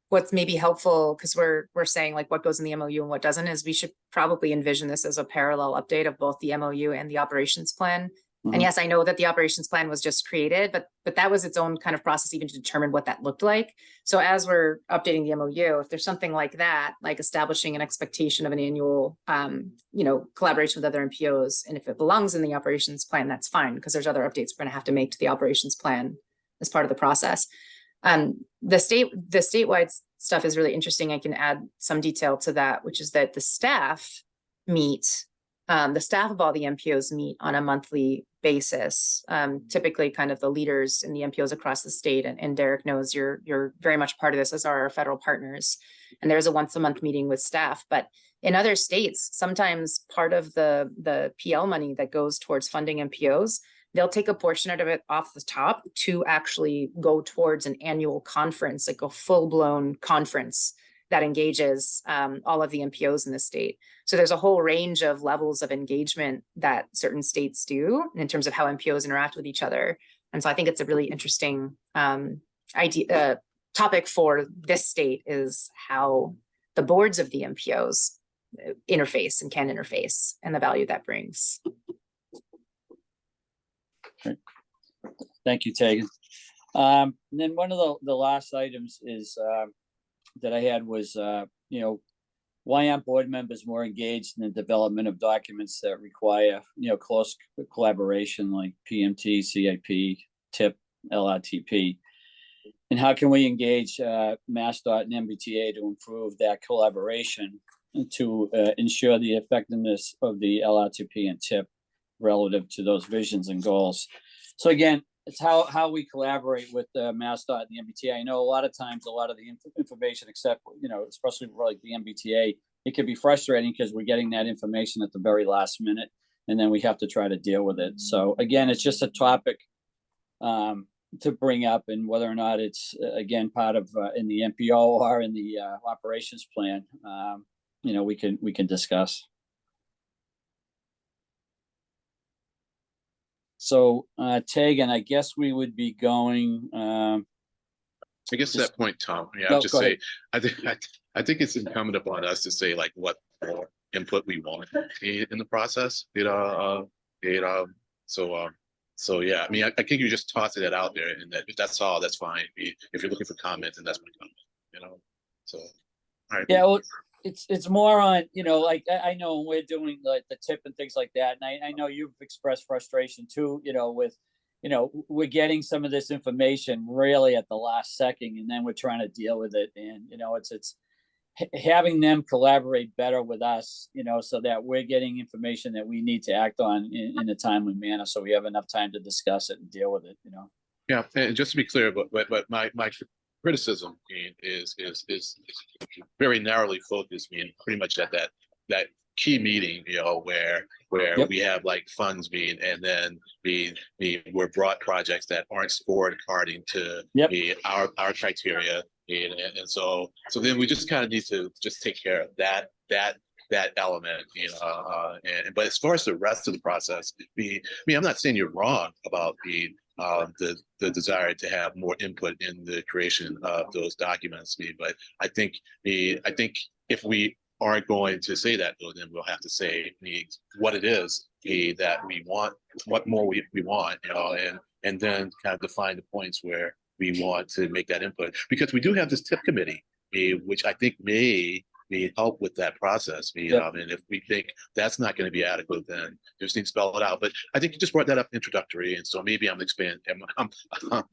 A: what's maybe helpful, because we're saying like what goes in the MOU and what doesn't, is we should probably envision this as a parallel update of both the MOU and the operations plan.
B: Mhm.
A: And yes, I know that the operations plan was just created, but that was its own kind of process even to determine what that looked like. So as we're updating the MOU, if there's something like that, like establishing an expectation of an annual, collaboration with other MPOs, and if it belongs in the operations plan, that's fine, because there's other updates we're going to have to make to the operations plan as part of the process. The statewide stuff is really interesting. I can add some detail to that, which is that the staff of all the MPOs meet on a monthly basis. Typically kind of the leaders in the MPOs across the state, and Derek knows you're very much part of this, as are our federal partners. And there's a once a month meeting with staff. But in other states, sometimes part of the PL money that goes towards funding MPOs, they'll take a portion of it off the top to actually go towards an annual conference, like a full-blown conference that engages all of the MPOs in the state. So there's a whole range of levels of engagement that certain states do in terms of how MPOs interact with each other. And so I think it's a really interesting topic for this state, is how the boards of the MPOs interface and can interface, and the value that brings.
B: Thank you, Tegan. And then one of the last items is that I had was, why aren't board members more engaged in the development of documents that require, close collaboration, like PMT, CIP, TIP, LRTP? And how can we engage MassDOT and MBTA to improve that collaboration to ensure the effectiveness of the LRTP and TIP relative to those visions and goals? So again, it's how we collaborate with MassDOT and the MBTA. I know a lot of times, a lot of the information, except, especially for like the MBTA, it can be frustrating because we're getting that information at the very last minute, and then we have to try to deal with it. So again, it's just a topic to bring up, and whether or not it's again part of in the MPO or in the operations plan, we can discuss. So, Tegan, I guess we would be going,
G: I guess to that point, Tom, yeah,
B: No,
G: I'll just
B: go
G: say,
B: ahead.
G: I think it's incumbent upon us to say like what more input we want in the process, so yeah, I mean, I think you just tossing it out there, and that if that's all, that's fine. If you're looking for comments, and that's what comment, so, all right.
B: Yeah, well, it's more on, like, I know we're doing like the tip and things like that. And I know you've expressed frustration too, with, we're getting some of this information really at the last second, and then we're trying to deal with it. And, it's having them collaborate better with us, so that we're getting information that we need to act on in a timely manner. So we have enough time to discuss it and deal with it,
G: Yeah, and just to be clear, but my criticism is very narrowly focused, pretty much at that key meeting, where
B: Yep.
G: we have like funds and then we're brought projects that aren't scored according to
B: Yep.
G: Our criteria, and so then we just kind of need to just take care of that element, but as far as the rest of the process, I'm not saying you're wrong about the desire to have more input in the creation of those documents, but I think if we aren't going to say that, though, then we'll have to say what it is that we want, what more we want, and then kind of define the points where we want to make that input, because we do have this tip committee, which I think may help with that process.
B: Yep.
G: And if we think that's not going to be adequate, then just need to spell it out. But I think you just brought that up introductory, and so maybe I'm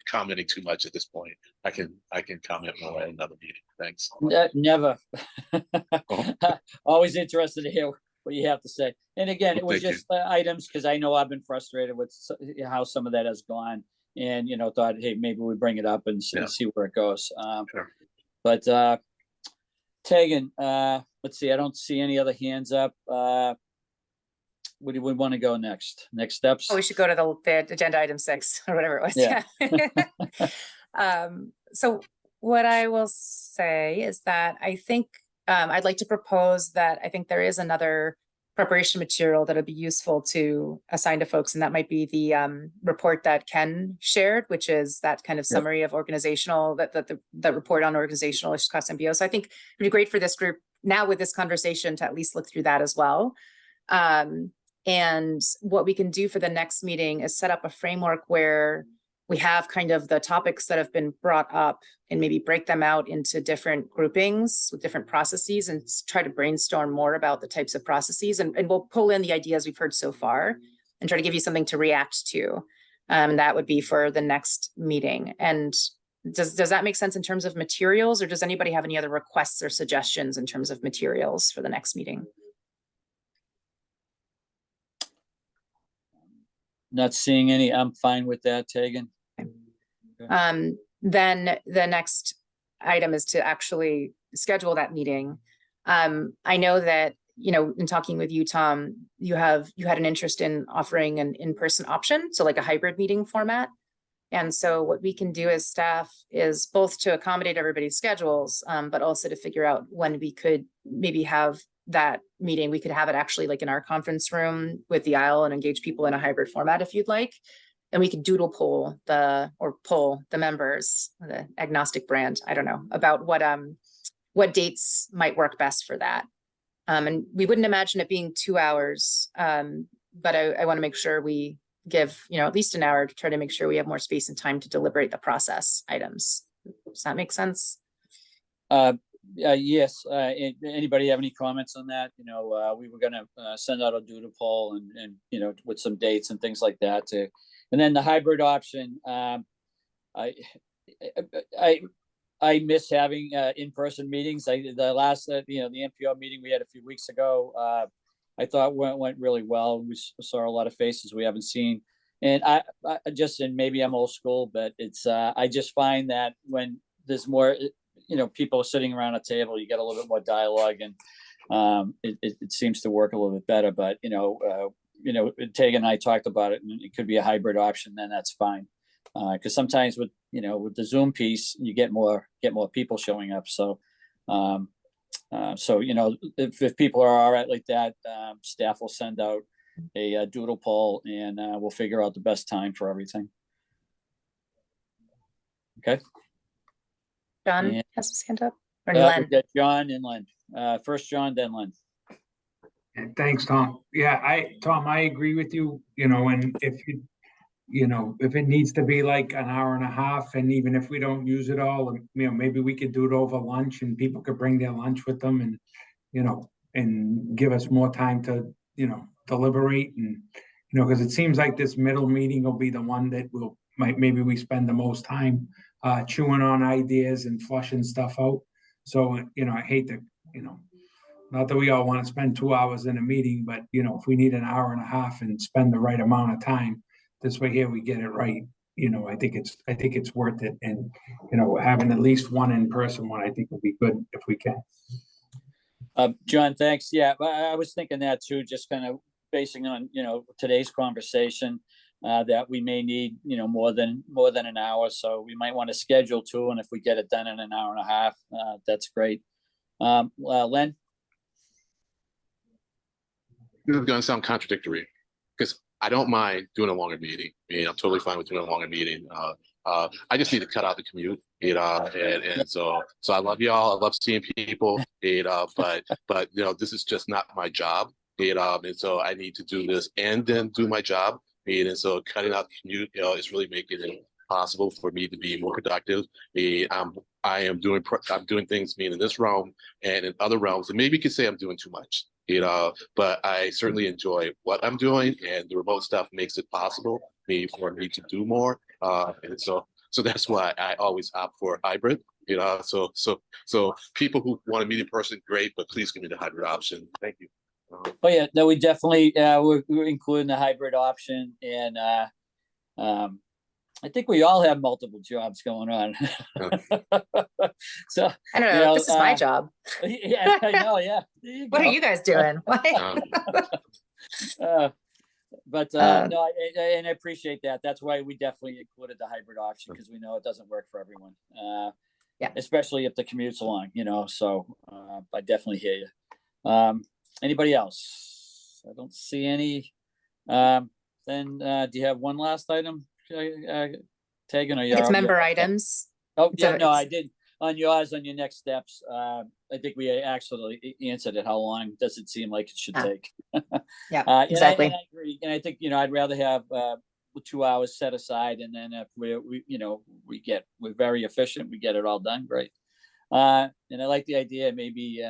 G: commenting too much at this point. I can comment more at another meeting. Thanks.
B: Never.
G: Oh.
B: Always interested to hear what you have to say. And again, it was
G: Thank
B: just items, because I know I've been frustrated with how some of that has gone, and thought, hey, maybe we bring it up and see where it goes.
G: Sure.
B: But Tegan, let's see, I don't see any other hands up. Where do we want to go next? Next steps?
A: Oh, we should go to the agenda item 6 or whatever it was.
B: Yeah.
A: So what I will say is that I think I'd like to propose that I think there is another preparation material that'll be useful to assign to folks, and that might be the report that Ken shared, which is that kind of summary of organizational, that report on organizational issues across MPO. So I think it'd be great for this group now with this conversation to at least look through that as well. And what we can do for the next meeting is set up a framework where we have kind of the topics that have been brought up and maybe break them out into different groupings with different processes and try to brainstorm more about the types of processes. And we'll pull in the ideas we've heard so far and try to give you something to react to. And that would be for the next meeting. And does that make sense in terms of materials, or does anybody have any other requests or suggestions in terms of materials for the next meeting?
B: Not seeing any. I'm fine with that, Tegan.
A: Then the next item is to actually schedule that meeting. I know that, in talking with you, Tom, you had an interest in offering an in-person option, so like a hybrid meeting format. And so what we can do as staff is both to accommodate everybody's schedules, but also to figure out when we could maybe have that meeting. We could have it actually like in our conference room with the aisle and engage people in a hybrid format if you'd like. And we could doodle poll the members, the agnostic brand, I don't know, about what dates might work best for that. And we wouldn't imagine it being 2 hours, but I want to make sure we give, at least an hour to try to make sure we have more space and time to deliberate the process items. Does that make sense?
B: Yes. Anybody have any comments on that? We were going to send out a doodle poll and with some dates and things like that too. And then the hybrid option, I miss having in-person meetings. The last, the MPO meeting we had a few weeks ago, I thought went really well. We saw a lot of faces we haven't seen. And I and maybe I'm old school, but it's, I just find that when there's more, people sitting around a table, you get a little bit more dialogue, and it seems to work a little bit better. But, Tegan and I talked about it, and it could be a hybrid option, then that's fine. Because sometimes with the Zoom piece, you get more people showing up. So, if people are all right like that, staff will send out a doodle poll, and we'll figure out the best time for everything. Okay.
A: John
B: And,
A: has his hand up. Or
B: we
A: Len.
B: got John and Len. First John, then Len.
K: And thanks, Tom. Yeah, Tom, I agree with you, and if if it needs to be like an hour and a half, and even if we don't use it all, maybe we could do it over lunch and people could bring their lunch with them and, and give us more time to, deliberate and, because it seems like this middle meeting will be the one that maybe we spend the most time chewing on ideas and flushing stuff out. So, I hate to, not that we all want to spend 2 hours in a meeting, but if we need an hour and a half and spend the right amount of time, this way here we get it right. I think it's worth it. And, having at least one in-person one, I think would be good if we can.
B: John, thanks. Yeah, I was thinking that too, just kind of basing on, today's conversation, that we may need, more than an hour. So we might want to schedule 2. And if we get it done in an hour and a half, that's great. Len?
G: This is going to sound contradictory because I don't mind doing a longer meeting. I'm totally fine with doing a longer meeting. I just need to cut out the commute, and so I love y'all. I love seeing people, but this is just not my job, and so I need to do this and then do my job, and so cutting out the commute, is really making it possible for me to be more productive. I'm doing things in this realm and in other realms, and maybe you could say I'm doing too much. But I certainly enjoy what I'm doing, and the remote stuff makes it possible for me to do more. And so that's why I always opt for hybrid. So people who want to meet in person, great, but please give me the hybrid option. Thank you.
B: Oh yeah, no, we definitely we're including the hybrid option, and I think we all have multiple jobs going on. So
A: I don't know. This is my job.
B: Yeah, I know. Yeah.
A: What are you guys doing?
B: But no, and I appreciate that. That's why we definitely included the hybrid option, because we know it doesn't work for everyone.
A: Yeah.
B: Especially if the commute's long, so I definitely hear you. Anybody else? I don't see any. Then do you have one last item, Tegan? Or
A: It's member items.
B: Oh yeah,
A: So
B: no, I did on yours, on your next steps. I think we actually answered it. How long does it seem like it should take?
A: Yeah, exactly.
B: And I agree. And I think, I'd rather have 2 hours set aside, and then if we're very efficient, we get it all done. Great. And I like the idea, maybe,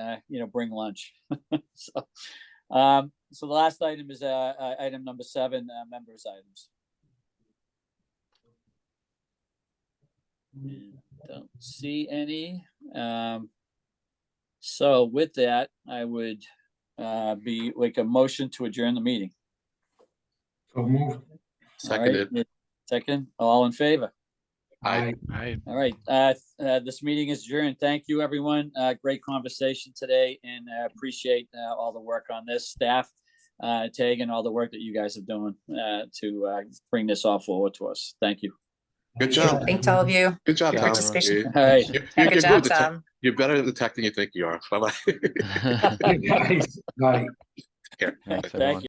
B: bring lunch. So the last item is item number 7, members items. Don't see any. So with that, I would be like a motion to adjourn the meeting.
K: So move.
G: Seconded.
B: All right. Second, all in favor?
G: Aye.
B: All right. This meeting is adjourned. Thank you, everyone. Great conversation today, and appreciate all the work on this, staff, Tegan, all the work that you guys are doing to bring this all forward to us. Thank you.
G: Good job.
A: Thanks to all of you.
G: Good job,
A: Your
G: Tom.
A: participation.
B: All right.
A: Yeah, good job, Tom.
G: You're better at the tech than you think you are. Bye-bye.
K: Nice. Bye.
G: Here.
E: Thanks,
B: Thank
E: everyone.
B: you.